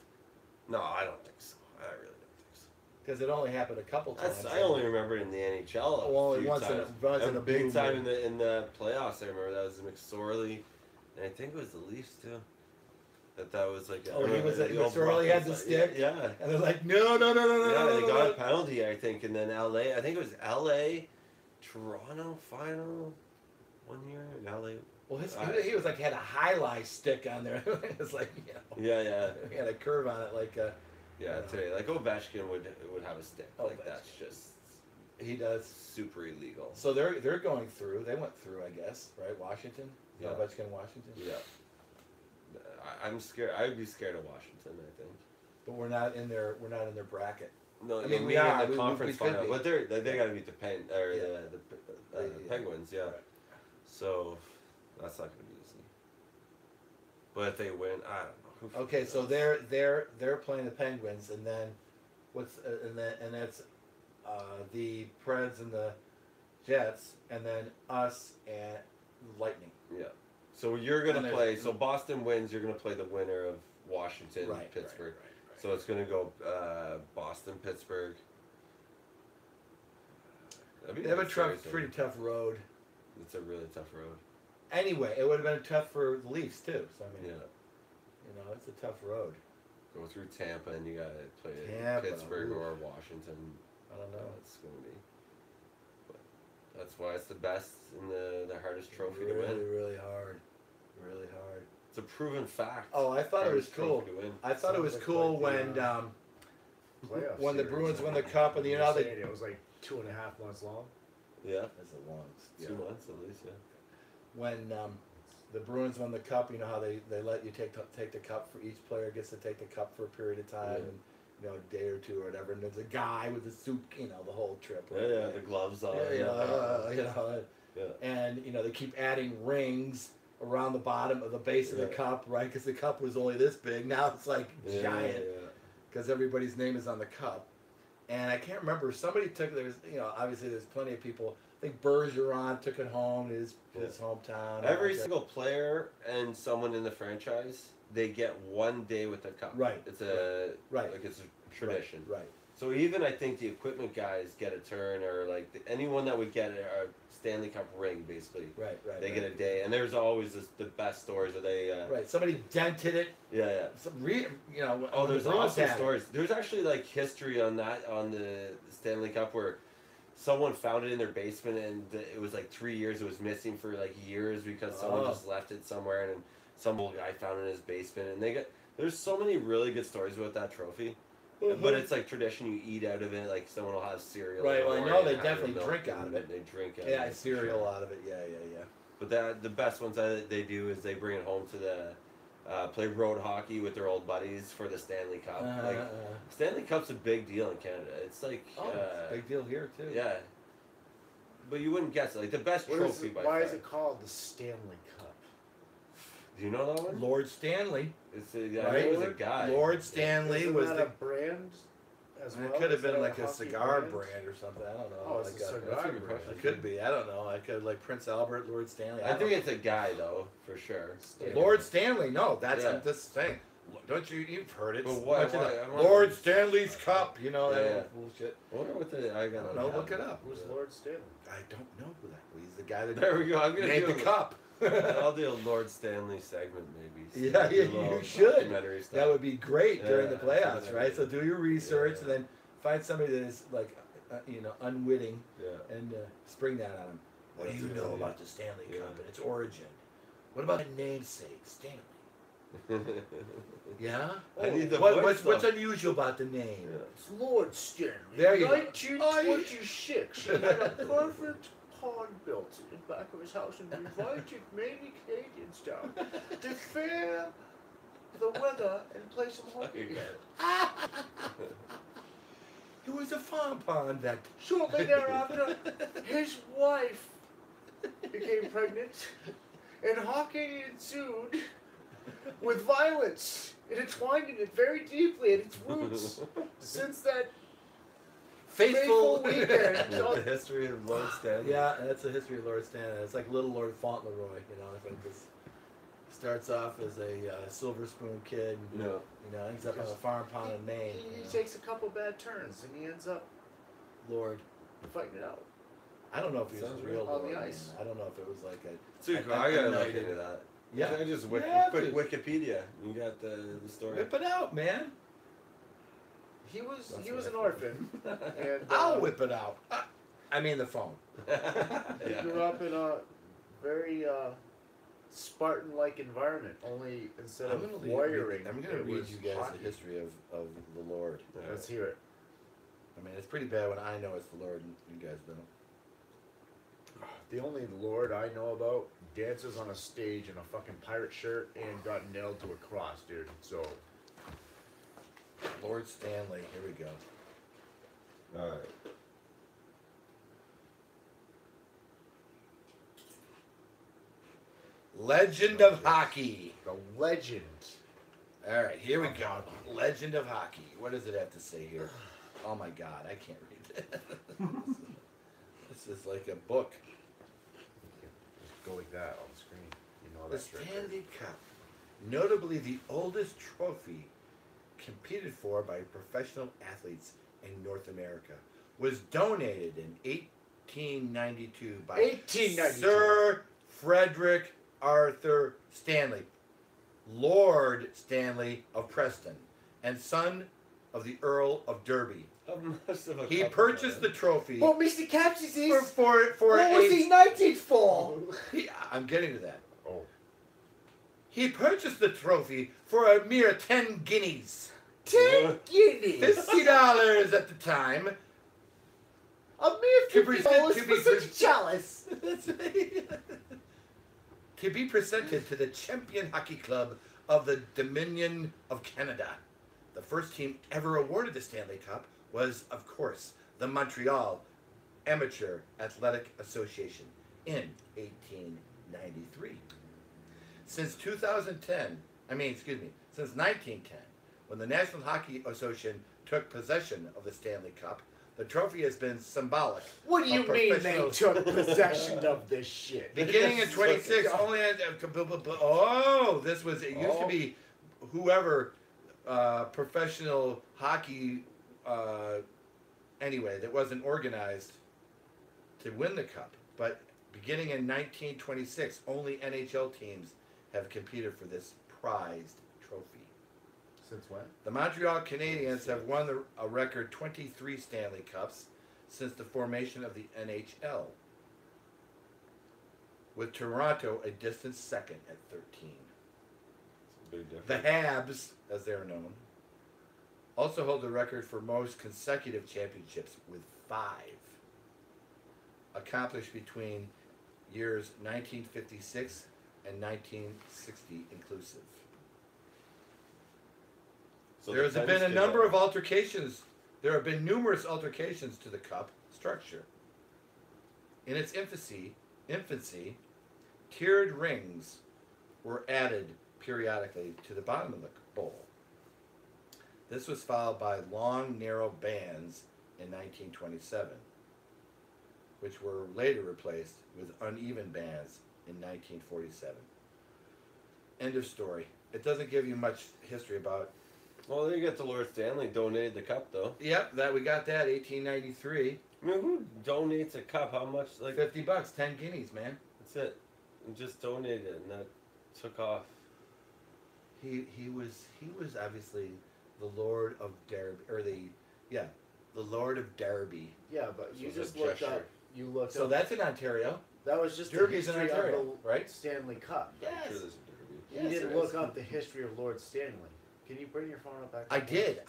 No, I don't think so. I really don't think so. Because it only happened a couple times. I only remember it in the NHL. Well, few once times. in a big blue time moon. in the playoffs. I remember that was McSorley, and I think it was the Leafs too. That was like. McSorley had the stick. Yeah. And they're like, no. Yeah, they got a penalty, I think, and then LA. I think it was LA, Toronto final, 1 year in LA. Well, he was like had a highlight stick on there. It was like Yeah. he had a curve on it like. Yeah, today like Ovechkin would have a stick like Ovechkin. that's just. He does. Super illegal. So they're going through. They went through, I guess, right? Washington. Yeah. Ovechkin, Washington. Yeah. I'm scared. I'd be scared of Washington. I think. But we're not in their No, bracket. I mean, mean we are. in the conference we could final, be. but they got to beat the Yeah. Penguins. Yeah. Right. So that's not going to be easy. But if they win, I don't know. Okay, so they're playing the Penguins, and then and that's the Preds and the Jets, and then us and Lightning. Yeah. So you're going And to there's- play. So Boston wins. You're going to play the winner of Washington, Pittsburgh. Right. So it's going to go Boston, Pittsburgh. They have a pretty tough road. It's a really tough road. Anyway, it would have been tough for the Leafs too. So I mean, Yeah. it's a tough road. Go through Tampa and you got to play Tampa, Pittsburgh oof. or Washington. I don't know. It's going to be. But that's why it's the best and the hardest trophy really, to win. Really hard. Really hard. It's a proven fact. Oh, I thought it was Hardest cool. trophy to win. I thought it was Sounds cool like when playoff when the series. Bruins won the cup, and you know they. it was like 2.5 months long. Yeah. That's a long. 2 months at least, yeah. When the Bruins won the cup, you know how they let you take the cup for each player gets to take the cup for a period of time, and a day or two or whatever. And there's a guy with a suit, the whole trip. Right? Yeah, the gloves on. Yeah. And they keep adding rings around the bottom of the base of the cup, right? Because the cup was only this big. Now it's like giant because everybody's name is on the cup. And I can't remember. Somebody took. There's obviously there's plenty of people. I think Bergeron took it home to his hometown. Every single player and someone in the franchise, they get 1 day with the cup. Right. It's a right. like it's a tradition. Right. So even I think the equipment guys get a turn, or like anyone that would get a Stanley Cup ring, basically. Right. They get a day, and there's always the best stories where they. Right. Somebody dented it. Yeah. Oh, there's awesome stories. There's actually like history on the Stanley Cup where someone found it in their basement, and it was like 3 years. It was missing for like years because someone just left it somewhere, and then some old guy found it in his basement. And there's so many really good stories about that trophy. But it's like tradition. You eat out of it. Like someone will have cereal. Right. Well, I know they definitely drink out of it. They drink out of it. Yeah, cereal out of it. Yeah. But the best ones that they do is they bring it home to the play road hockey with their old buddies for the Stanley Cup. Stanley Cup's a big deal in Canada. It's like it's a big deal here too. Yeah. But you wouldn't guess it. Like the best trophy by far. Why is it called the Stanley Cup? Do you know that one? Lord Stanley. I think it was a guy. Lord Stanley Isn't was that the a brand as well? It could have been Is like that a hockey cigar brand or something. I don't know. Oh, it's a cigar that's a good brand. question. It could be. I don't know. I could like Prince Albert, Lord Stanley. I think it's a guy though, for sure. Lord Stanley. No, that's Yeah. this thing. Don't you've heard it? But why- Mention why- it. I don't know. Lord Stanley's Cup. Yeah. That bullshit. I wonder what I I don't know. Look it up. Who's Lord Stanley? I don't know who that. He's the guy that There we go. I'm gonna made do the cup. I'll do a Lord Stanley segment maybe. Yeah, Do a you little should. documentary stuff. That would be great during the Yeah, playoffs, absolutely. right? So do your research Yeah. and then find somebody that is like unwitting, Yeah. and spring that on him. What do you That's a know good about idea. the Stanley Yeah. Cup and its origin? What about the namesake, Stanley? Yeah? I need the What's voice, though. unusual about the name? Yeah. It's Lord Stanley. There you go. 1926. He had a perfect pond built in the back of his house and invited many Canadians down to fair the weather and play some hockey together. It was a farm pond that. Shortly thereafter, his wife became pregnant, and hockey ensued with violence. It entwined in it very deeply at its roots. Since that Faithful weekend, The history of Lord Stanley. Yeah, that's the history of Lord Stanley. It's like little Lord Fauntleroy, I think this starts off as a silver spoon kid, Yeah. ends up on a farm pond in Maine. he takes a couple bad turns, and he ends up Lord. fighting it out. I don't know if he was Sounds a real on Lord. the ice. I don't know if it was like a. Dude, I I gotta know look you did. into that. Yeah. I just You have quick to. Wikipedia. You got the story. Whip it out, man. He was That's he what was I an thought. orphan, and I'll whip it out. I mean the phone. he Yeah. grew up in a very Spartan-like environment. Only instead of wiring, I'm gonna it read was you guys hockey. the history of the Lord. Let's hear it. I mean, it's pretty bad when I know it's the Lord and you guys don't. The only Lord I know about dances on a stage in a fucking pirate shirt and got nailed to a cross, dude. So Lord Stanley. Here we go. All right. Legend of hockey. the legend. All right, here we go. Legend of hockey. What does it have to say here? Oh my God, I can't read it. This is like a book. Just go like that on the screen. You know The that's right. Stanley Cup, notably the oldest trophy competed for by professional athletes in North America, was donated in 1892 by 1892. Sir Frederick Arthur Stanley, Lord Stanley of Preston, and son of the Earl of Derby. How much of a He couple purchased the that? trophy Well, Mr. Capsis is. for What was a. he 19th for? I'm getting to that. Oh. He purchased the trophy for a mere 10 guineas. 10 guineas. $50 at the time. A mere To $50 present- to for be such pres- chalice. To be presented to the champion hockey club of the Dominion of Canada. The first team ever awarded the Stanley Cup was, of course, the Montreal Amateur Athletic Association in 1893. Since 1910, when the National Hockey Association took possession of the Stanley Cup, the trophy has been symbolic. What do you of mean they professional- took possession of this shit? Beginning in 26, only had, this was, it used to be whoever, professional hockey, anyway, that wasn't organized to win the cup. But beginning in 1926, only NHL teams have competed for this prized trophy. Since when? The Montreal Canadiens have won a record 23 Stanley Cups since the formation of the NHL, with Toronto a distant second at 13. Big The difference. Habs, as they're known, also hold the record for most consecutive championships with 5, accomplished between years 1956 and 1960 inclusive. So There has the been a tennis number kid, of altercations. There have been numerous altercations to the cup structure. In its infancy, tiered rings were added periodically to the bottom of the bowl. This was followed by long, narrow bands in 1927, which were later replaced with uneven bands in 1947. End of story. It doesn't give you much history about. Well, then you get the Lord Stanley donated the cup, though. Yep, that we got that 1893. I mean, who donates a cup? How much? Like, $50, 10 guineas, man. that's it. And just donated it, and that took off. He was obviously the Lord of Derby, or the The Lord of Derby. Yeah, but you So just it's a looked gesture. up. You looked So up. that's in Ontario. That was just Derby's the in history Ontario, of the right? Stanley Cup. Yes. I'm sure there's a derby. You Yes, didn't there look is. up the history of Lord Stanley. Can you bring your phone up back? I up? did.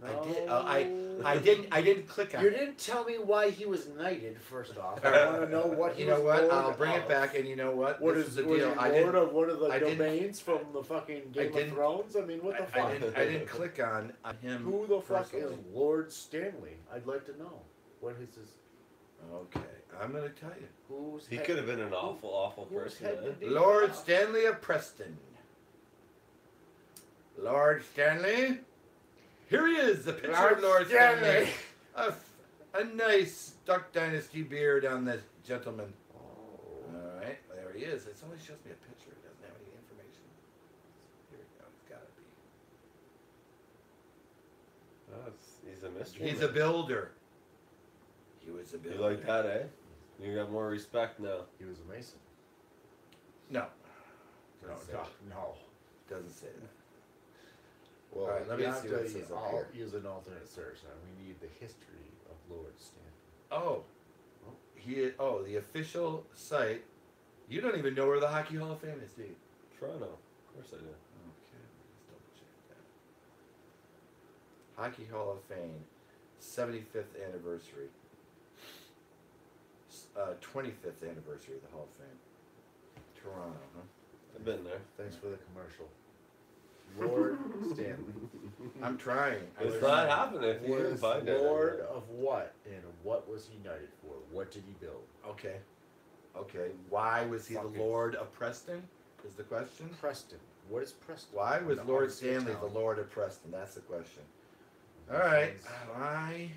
No. I didn't click on You it. didn't tell me why he was knighted. First off, I want to know what he You know was what? Lord I'll bring of. it back, and you know what? What This is the was deal. he I Lord didn't. of one of the I didn't- domains from the fucking Game of didn't- Thrones? I mean, what the fuck? I didn't click on him. Who the fuck personally. is Lord Stanley? I'd like to know. What is his? Okay, I'm gonna tell you. Who's He head- could have been an awful who's person. head Man. to Lord now? Stanley of Preston. Lord Stanley. Here he is, the picture of Lord Stanley. A nice Duck Dynasty beard on this gentleman. All right, there he is. It only shows me a picture. It doesn't have any information. Here we go. It's gotta be. He's a mystery. He's man. a builder. He was a You builder. like that, eh? You got more respect now. He was a Mason. No. No, Doesn't it say- no. doesn't say that. Well, All right, let me you see have what it to says up I'll here. use an alternate search now. We need the history of Lord Stanley. Oh. The official site. You don't even know where the Hockey Hall of Fame is, do you? Toronto. Of course I do. Okay, let's double check that. Hockey Hall of Fame, 75th anniversary. 25th anniversary of the Hall of Fame. Toronto, huh? I've been there. Thanks for the commercial. Lord Stanley I'm trying. It's not happening if you didn't was find it. Lord of what, and what was he knighted for? What did he build? Okay. Okay. Why was he Fucking- the Lord of Preston? Is the question. Preston. What is Preston? Why was An Lord obviously a Stanley the town. Lord of Preston? That's the question. All right. Sounds- Why?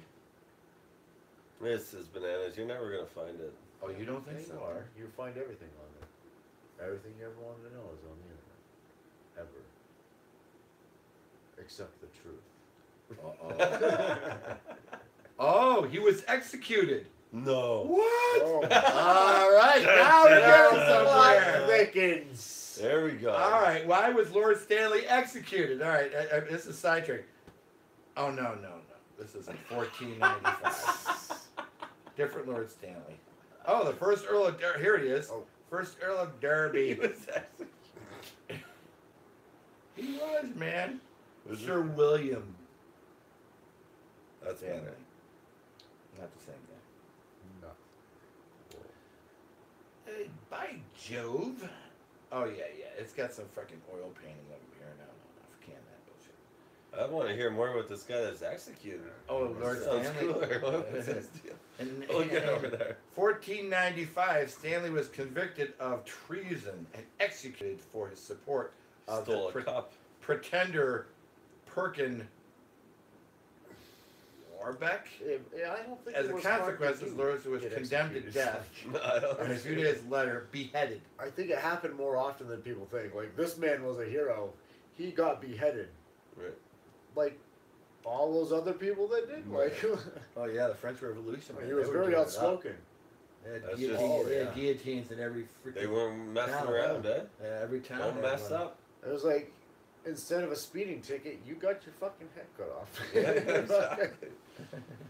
This is bananas. You're never gonna find it. Oh, you don't think You so? are. You find everything on there. Everything you ever wanted to know is on the internet. Ever. Except the truth. Uh-oh. Oh, he was executed. No. What? Oh, All right, now we're getting somewhere. Wickens. There we go. All right, why was Lord Stanley executed? All right, this is sidetrack. Oh, no. This is in 1495. Different Lord Stanley. Oh, the first Earl of Derby. Here he is. Oh. First Earl of Derby. He was executed. He was, man. Was Sir William. That's Stanley. better. Not the same guy. No. Hey, by Jove. Oh, yeah. It's got some fucking oil painting over here. No. Can that bullshit. I want to hear more about this guy that's executed. Oh, Lord Sounds Stanley. cooler. What was his deal? And, Look at over there. 1495, Stanley was convicted of treason and executed for his support of Stole the a cup. pretender Perkin Warbeck. I don't think As it a was consequence, hard to Lord was get condemned to executed. death, I don't and a few days later, beheaded. I think it happened more often than people think. Like, this man was a hero. He got beheaded. Right. Like, all those other people that did. Like, Oh yeah, the French Revolution. Man, he was they were very doing it up. outspoken. They had, That's guillotines, just- they had yeah. guillotines in every freaking They weren't messing town, around, eh? every town. Don't they had mess one. up. It was like, instead of a speeding ticket, you got your fucking head cut off. Yeah, exactly.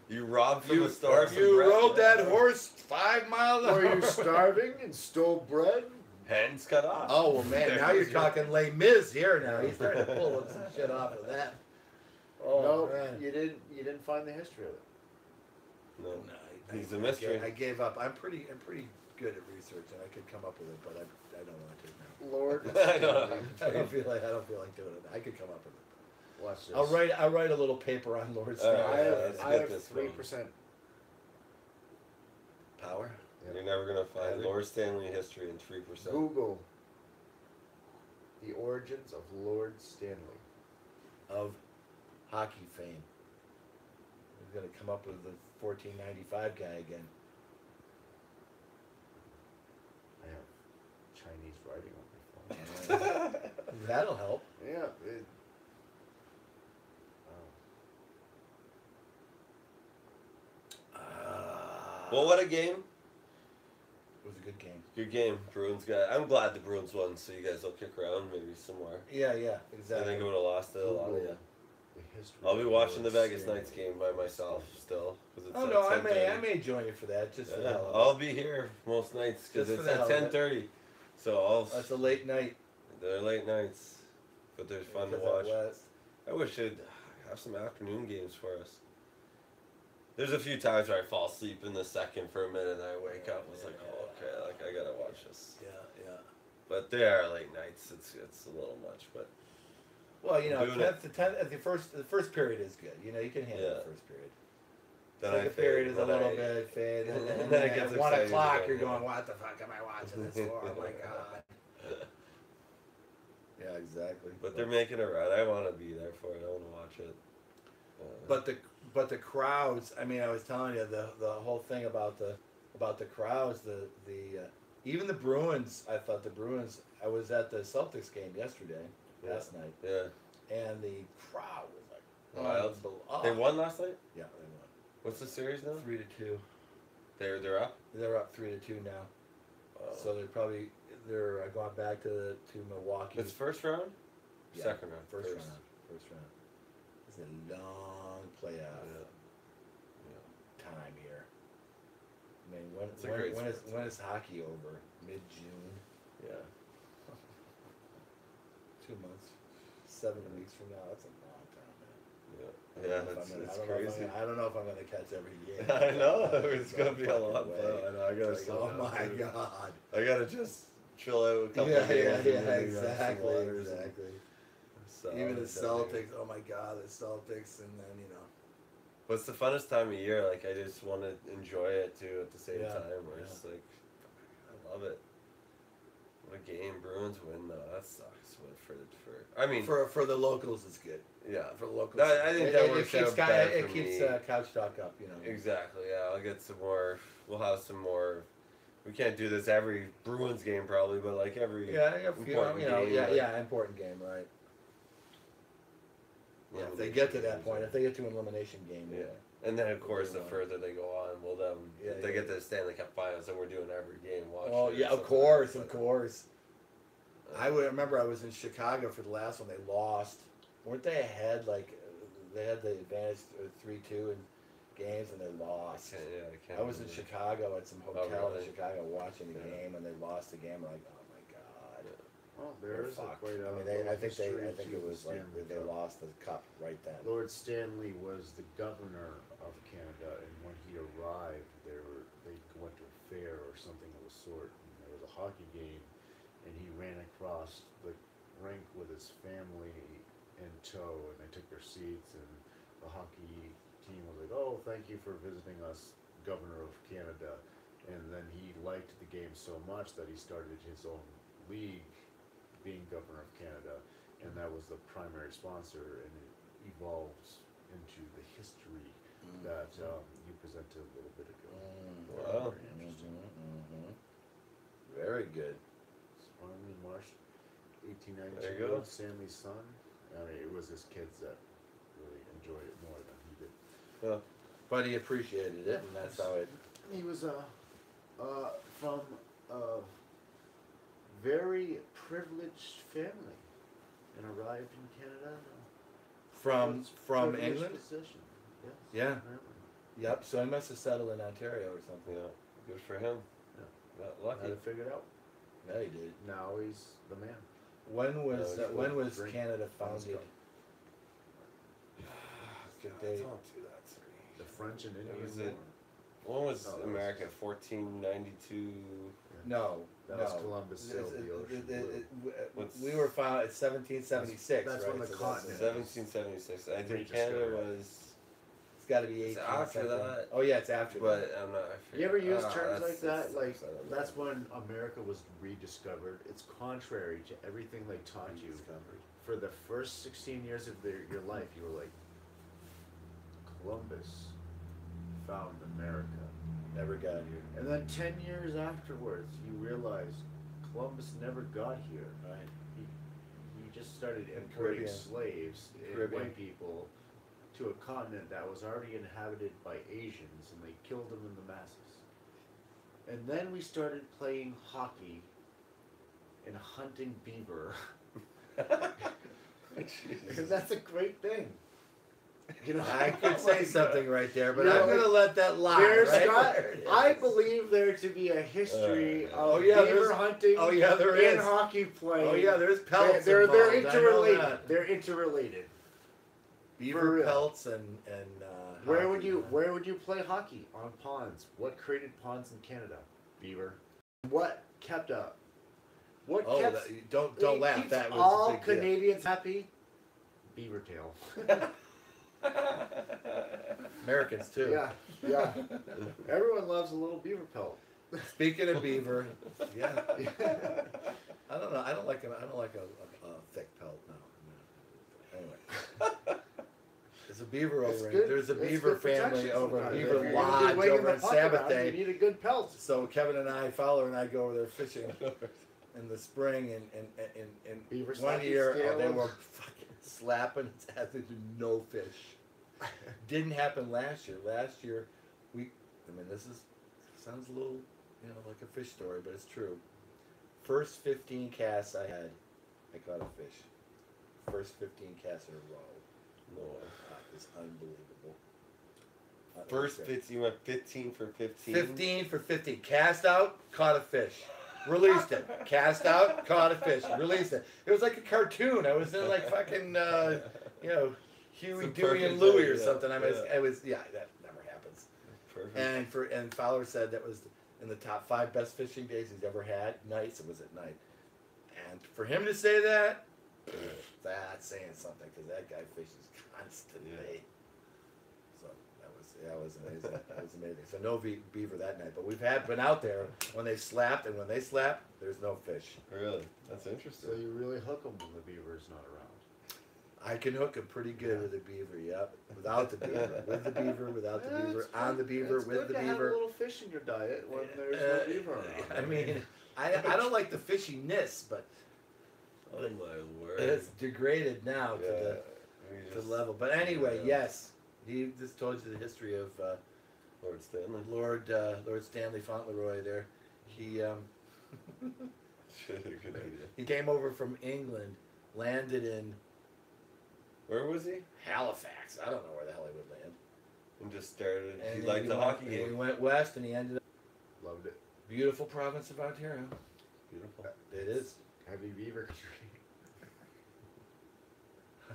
You robbed from a store. some You bread, rode yeah. that horse 5 miles an Were hour. you starving and stole bread? Hands cut off. Oh well, man! Now you're talking Les Mis here. Now he's starting to pull some shit off of that. Oh no, man! you didn't find the history of it. No. No, He's a mystery. I gave up. I'm pretty good at research, and I could come up with it, but I don't want to now. Lord, I know. I don't feel like doing it. I could come up with it. watch this. I'll write a little paper on Lord Stanley. Let's I get have this 3%. Power You're never gonna find Yeah. Lord Stanley history in 3%. Google the origins of Lord Stanley. of hockey fame. We're gonna come up with the 1495 guy again. I have Chinese writing on my phone. That'll help. Yeah. Well, what a game. It was a good game. Good game, Bruins guy. I'm glad the Bruins won, so you guys will kick around maybe somewhere. Yeah, I exactly. think it would have lost it a lot of you. the history. I'll be of watching the Lord Vegas Stanley. Knights game by myself still. Cause it's Oh at no, I 10:30. may join you for that just for the Yeah, hell of I'll it. be here most nights because Just for it's the at hell of it. 10:30. So I'll. That's a late night. They're late nights, but they're fun to because out watch. west. I wish they'd have some afternoon games for us. There's a few times where I fall asleep in the second for a minute and I wake up and it's like, oh, okay, like I gotta watch this. Yeah. But they are late nights. It's a little much, but Well, you know, Doing 10th to 10th, the first period is good. You know, you can handle Yeah. the first period. then Second I fade, period is a then little I- bit fade, and then then it gets at 1 exciting o'clock again, you're yeah. going, what the fuck am I watching this for? Oh my god. Yeah, exactly. But they're making it right. I want to be there for it. I want to watch it. But the crowds. I mean, I was telling you the whole thing about the crowds. Even the Bruins. I thought the Bruins. I was at the Celtics game yesterday, last night, Yeah. and the crowd was like Wild. unbelievable. They won last night? Yeah, they won. What's the series now? 3-2. They're up? They're up 3-2 now. So they're going back to Milwaukee. It's first round? Yeah, Second round. First round. It's a long playoff time here. I mean, It's a great sport. when is hockey over? Mid-June. Yeah. 2 months. 7 weeks from now. That's a long time, man. Yeah, it's crazy. I don't know if I'm gonna catch every game. I know. It's going to be a fucking lot way. of fun. I know. I got to It's like, slow oh down, my too. god. I got to just chill out a couple Yeah, of games. and then grab some exactly. waters and salad Even the and everything. Celtics. Oh my god, the Celtics, and then But it's the funnest time of year. Like, I just want to enjoy it, too, at the same Yeah, time. Where it's like, I love it. What a game. Bruins win, though. That sucks. I mean, for the locals, it's good. yeah. For the locals, I think that works keeps out better it for keeps me. couch talk up. You know. Exactly, yeah. I'll get some more. We'll have some more. We can't do this every Bruins game, probably, but like every. Yeah, important you know, game, yeah, like- yeah, important game, right? Yeah, if they elimination get to that games, point, yeah. if they get to an elimination game, Yeah. And then, of course, the They won. further they go on, well, then Yeah, if they yeah. get to the Stanley Cup Finals, then we're doing every game. Watch Oh it or yeah, of something. course, But, of course. I would remember I was in Chicago for the last one. They lost. Weren't they ahead? Like they had the advantage 3-2 in games, and they lost. I can't I was in remember. Chicago at some hotel really? in Chicago watching the Yeah. game, and they lost the game. Like, oh my god. Well, They're there's a fucked. quite I a mean, little I think history it to was the like Stanley they Cup. lost the cup right then. Lord Stanley was the governor of Canada, and when he arrived, they went to a fair or something of the sort, and there was a hockey game, and he ran across the rink with his family in tow, and they took their seats, and the hockey team was like, "Oh, thank you for visiting us, Governor of Canada," and then he liked the game so much that he started his own league, being Governor of Canada, and that was the primary sponsor, and it evolved into the history that you presented a little bit ago. Wow. Very interesting. Very good. Finally, March There you 1892, go. Stanley's son. I mean, it was his kids that really enjoyed it more than he did. Yeah. But he appreciated it, and that's how it. He was from a very privileged family and arrived in Canada. From Privileged England. Position. Yes, Yeah. apparently. Yep. So he must have settled in Ontario or something. Yeah. Good for him. Yeah. Not lucky. Had it figured out. Yeah, he did. Now he's the man. When was Yeah, when was drink Canada on his founded? cup. Good God, day. don't do that to me. The French and Indian was War. it- When was No, that was- America? 1492. No, That no. was Columbus sailed the ocean blue. What's- We were founded in 1776. That's right? when the So continent- 1776. I think Great Canada discovery. was. It's got to be It's 18 after something. that. Oh yeah, it's after But that. I'm not. I forget. You ever use terms that's- like that? Like I don't know. that's when America was rediscovered. It's contrary to everything they taught you. For the first 16 years of your life, you were like, Columbus found America. Never got here. And then 10 years afterwards, you realize Columbus never got here. Right. He just started importing Caribbean. slaves and Caribbean. white people to a continent that was already inhabited by Asians, and they killed them in the masses. And then we started playing hockey and hunting beaver. And that's a great thing. You know, I could say like, something right there, but you know, I'm going to let that lie. There's Right? got, There it is. I believe there to be a history of there's- beaver hunting there in is. hockey play. Oh yeah, there's pelts They're involved. I know interrelated. that. They're interrelated. For Beaver real. pelts and Where would hockey, you man. Where would you play hockey? On ponds. What created ponds in Canada? Beaver. What kept up? What Oh, kept don't laugh. keeps That was all a big deal. Canadians happy? Beaver tail. Americans too. Yeah, yeah. Everyone loves a little beaver pelt. Speaking of beaver, yeah. I don't know. I don't like a thick pelt. No. Anyway, there's a beaver It's over. good- There's a it's beaver good protection family over sometimes. Beaver If you're gonna be Lodge winging over the in puck Sabbath around, Day. You need a good pelt. So Kevin and I, Fowler and I, go over there fishing in the spring, and Beaver one slap year scale. they were fucking slapping its ass. There's no fish. Didn't happen last year. Last year, this sounds a little, like a fish story, but it's true. First 15 casts I had, I caught a fish. First 15 casts in a row. Lord, it was unbelievable. First 15, you went 15 for 15. 15 for 15. Cast out, caught a fish. Released it. Cast out, caught a fish. Released it. It was like a cartoon. I was in like fucking, Huey, Some Dewey, and perfect Louie day, or yeah, something. yeah. That never happens. Perfect. And Fowler said that was in the top 5 best fishing days he's ever had. Nights, it was at night. And for him to say that, that's saying something because that guy fishes constantly. Yeah. So that was amazing. That was amazing. So no beaver that night, but we've been out there when they slapped, and when they slap, there's no fish. Really? That's interesting. So you really hook them when the beaver's not around. I can hook him pretty good with a beaver. Yep. Without the beaver, with the beaver, without the beaver, It's on the good- beaver, it's with good the to have a beaver. little fish in your diet when there's no beaver around. I mean, I don't like the fishiness, but Oh my word. it's degraded now to the level. But anyway, yes, he just told you the history of Lord Stanley. Lord Stanley Fauntleroy. There, he Good idea. he came over from England, landed in Where was he? Halifax. I don't know where the hell he would land. And just started. And He then liked the hockey He game. went west, and he ended up Loved it. beautiful province of Ontario. Beautiful. It is. Heavy beaver.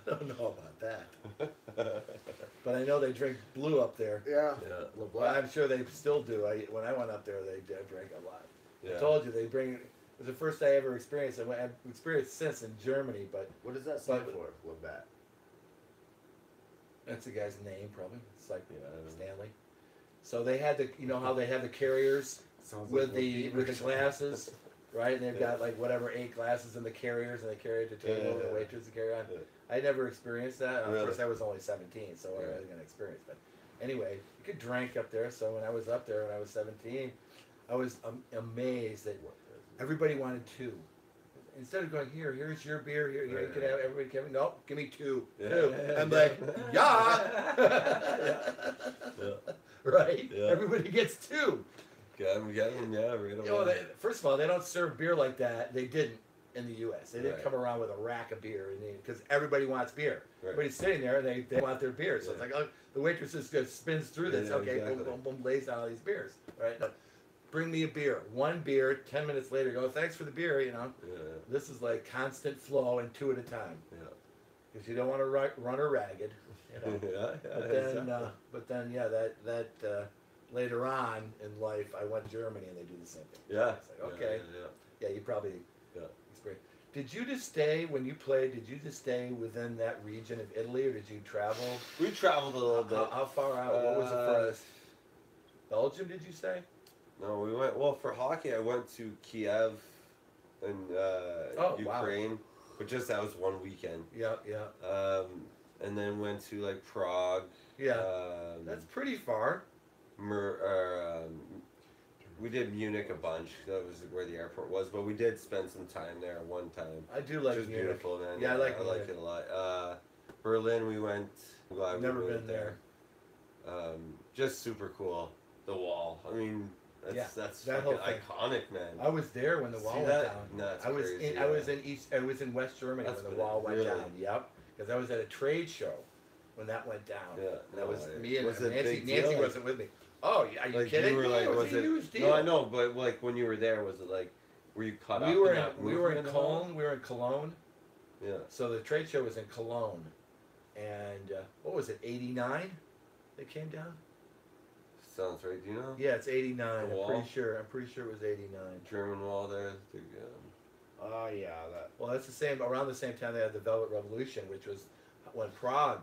I don't know about that, but I know they drink blue up there. Yeah. Yeah. Well, I'm sure they still do. When I went up there, they did drink a lot. Yeah. I told you they bring. It was the first I ever experienced. I've experienced since in Germany, but What does that stand But- for? Labatt. that's the guy's name probably. It's like Yeah, I don't know. Stanley. So they had how they have the carriers Sounds with like the glasses, right? And they've got like whatever 8 glasses in the carriers, and they carry it to the table, and the waitress to carry on. Yeah. I never experienced that. Of Really? course, I was only 17, so I wasn't gonna experience. But anyway, you could drink up there. So when I was up there when I was 17, I was amazed that everybody wanted 2. Instead of going here's your beer, here you can have everybody come. Nope, give me 2. Yeah. 2. I'm like, yeah. Right? Yeah. Everybody gets 2. Got him, yeah, right away. First of all, they don't serve beer like that. They didn't in the U.S. They didn't Right. come around with a rack of beer because everybody wants beer. Right. Everybody's sitting there and they want their beer. So it's Yeah. like, oh, the waitress just spins through this. Yeah, Okay, exactly. boom, boom, boom, lays down all these beers. Right? Now, bring me a beer. 1 beer. 10 minutes later, go. Thanks for the beer. Yeah. This is like constant flow and 2 at a time Yeah. because you don't want to run her ragged. Yeah. But then, that later on in life, I went to Germany and they do the same thing. Yeah. It's like, okay. Yeah. Yeah, you probably Yeah. experienced. Did you just stay when you played? Did you just stay within that region of Italy, or did you travel? We traveled a little bit. How far out? What was the furthest? Belgium? Did you say? No, we went. Well, for hockey, I went to Kiev in Wow. Ukraine, but just that was one weekend. Yeah. And then went to like Prague. Yeah. That's pretty far. We did Munich a bunch. That was where the airport was, but we did spend some time there one time. I do like Which was Munich. beautiful, man. Yeah, I like I like Munich. it a lot. Berlin, we went. I'm glad I've we never went been there. Just super cool. The wall. I mean, that's that fucking whole thing. iconic, man. I was there when the wall See went that? down. No, that's I was crazy, in yeah. I was in West Germany That's when the been- wall went really? down. Yep, because I was at a trade show when that went down. Yeah, That was no, me and was it a Nancy. big deal? Nancy wasn't with me. Oh, are you Like kidding? you were me? like, It was was a it? huge deal. No, I know, but like when you were there, was it like, were you caught up? We were in that we were in movement at all? Cologne. We were in Cologne. Yeah. So the trade show was in Cologne, and what was it? '89. They came down. Sounds right. Do you know? Yeah, it's '89. The I'm wall? pretty sure. I'm pretty sure it was '89. German wall there. Oh yeah, that. Well, that's the same. Around the same time they had the Velvet Revolution, which was when Prague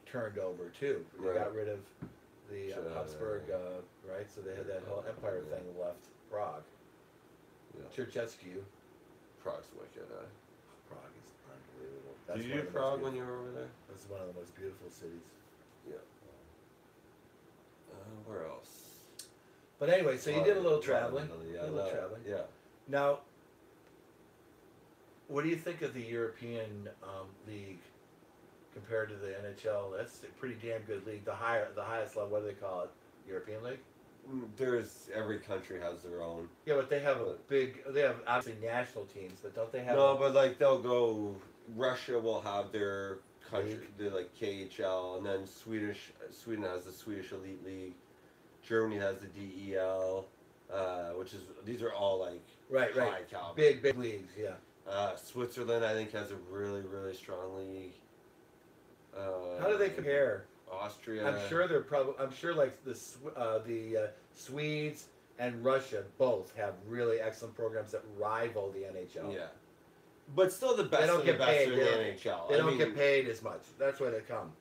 turned over too. They Right. got rid of the Habsburg, right? So they had that whole empire Yeah. thing left. Prague, Yeah. Ceausescu. Prague's wicked. Prague is unbelievable. Did you one do of the most Prague when beautiful- you were over there? That's one of the most beautiful cities. Yeah. Where else? But anyway, so you did a little traveling. Yeah, a little traveling. Yeah. Now, what do you think of the European league compared to the NHL? That's a pretty damn good league. The highest level. What do they call it? European League. There's every country has their own. Yeah, but they have a big. They have obviously national teams, but don't they have? No, but like they'll go. Russia will have their country, League. the like KHL, and then Sweden has the Swedish Elite League. Germany has the DEL, which is these are all like right, high caliber. big leagues. Yeah. Switzerland, I think, has a really strong league. How do they compare? Austria. I'm sure they're probably. I'm sure like the Swedes and Russia both have really excellent programs that rival the NHL. Yeah, but still the best They don't of the get best paid, are in they the don't- NHL. They I don't mean, get paid as much. That's why they come.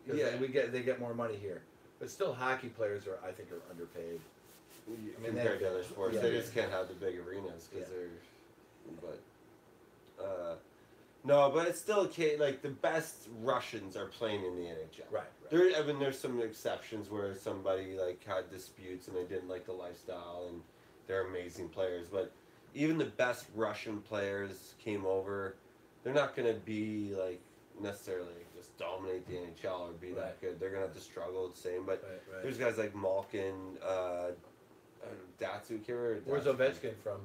'Cause Yeah. they get more money here. But still, hockey players are underpaid. compared to other sports. yeah, They yeah. just can't have the big arenas because Yeah. they're. But no, but it's still like the best Russians are playing in the NHL. Right. There's some exceptions where somebody like had disputes and they didn't like the lifestyle and they're amazing players. But even the best Russian players came over. They're not going to be like necessarily just dominate the NHL or be that Right. good. They're going to have to struggle the same. But Right. there's guys like Malkin, Datsuk here. Where's Ovechkin from?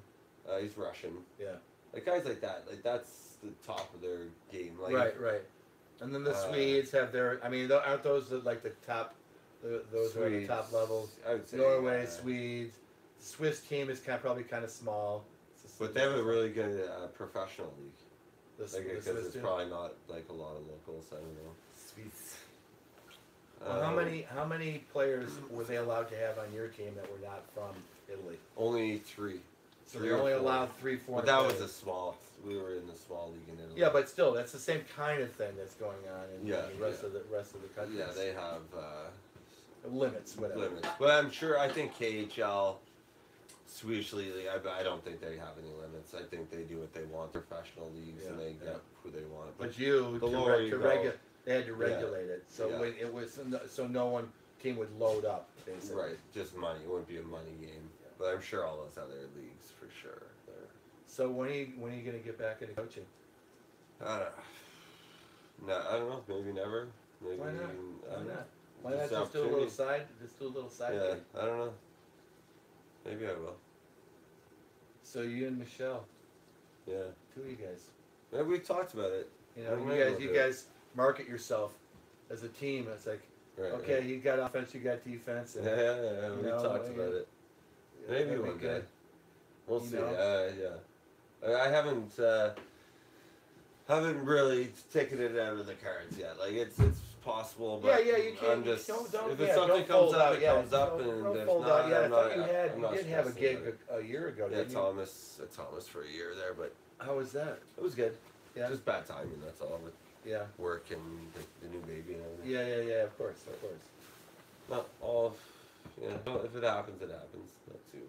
He's Russian. Yeah. Like guys like that. Like that's the top of their game. Like Right. And then the Swedes have their. I mean, aren't those like the top? Those are the top levels. I would say Norway, Swedes. The Swiss team is probably kind of small. But they have a really good professional league. The Like, Swiss because it's do? probably not like a lot of locals. I don't know. Swedes. Well, how many players were they allowed to have on your team that were not from Italy? Only 3. So 3 they or only 4. allowed 3, 4. But that was a small. We were in the small league in Italy. Yeah, but still, that's the same kind of thing that's going on in Yeah, the rest of the country. Yeah, they have limits, whatever. limits. But I'm sure. I think KHL, Swedish League. I don't think they have any limits. I think they do what they want. Professional leagues, and they get who they want. But you, the lower you go, they had to regulate it. So Yeah. when it was, so no one team would load up, basically. Right, just money. It wouldn't be a money game. Yeah. But I'm sure all those other leagues, for sure. So when are you going to get back into coaching? I don't know. No, I don't know. Maybe never. Maybe. Why not? I Why don't know. not? Why not just do a opportunity. little side? Just do a little side Yeah, gig? I don't know. Maybe I will. So you and Michelle, Yeah. 2 of you guys. Maybe we talked about it. You know, Maybe you we'll do guys market yourself as a team. It's like, Right, okay, right. you got offense, you got defense. And, Yeah. We know, talked yeah. about it. yeah, Maybe that'd be one day. good. We'll You see. know? Yeah. I haven't really taken it out of the cards yet. Like it's possible, but Yeah, you can't. I'm just don't, if yeah, it's something don't comes fold up, out, it yeah, comes up, don't, and don't if fold not, out. Yeah, I I'm thought not. you I'm did not have a stressing gig about it. a year ago, Yeah, didn't you? Thomas for a year there, but How was that? it was good. Yeah, Just bad timing. That's all with yeah, work and the new baby and everything. yeah. Of course. Not all. Yeah. No, if it happens, it happens. Not too.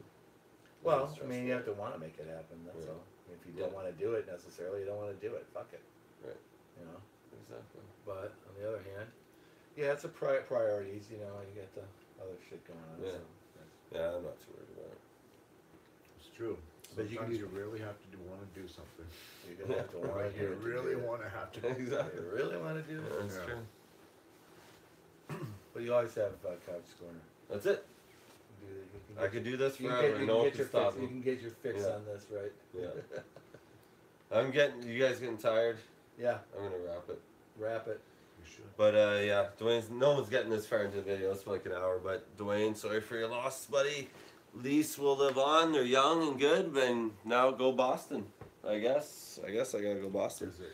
Well, I stressful. mean, you have to want to make it happen. That's Yeah. all. If you don't Yeah. want to do it necessarily, you don't want to do it. Fuck it. Right. You know. Exactly. But on the other hand, yeah, it's a priorities. You know, you got the other shit going on. Yeah. So. Yeah, I'm not too worried about it. It's true. But you Sometimes can you really have to want to do something. You're gonna have to want Like to you really want to have to. Exactly. You really want to do it. That's Yeah. true. But you always have couch corner. That's it. You can I get- could do this you forever. can No one get can your stop fix. You me. can get your fix Yeah. on this, right? Yeah. You guys getting tired? Yeah. I'm gonna wrap it. Wrap it. We should. But yeah, Dwayne's. No one's getting this far into the video. It's like an hour. But Dwayne, sorry for your loss, buddy. Leafs will live on. They're young and good, and now go Boston. I guess I gotta go Boston. Does it,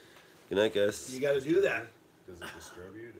Good night, guys. You got to do that. does it disturb you to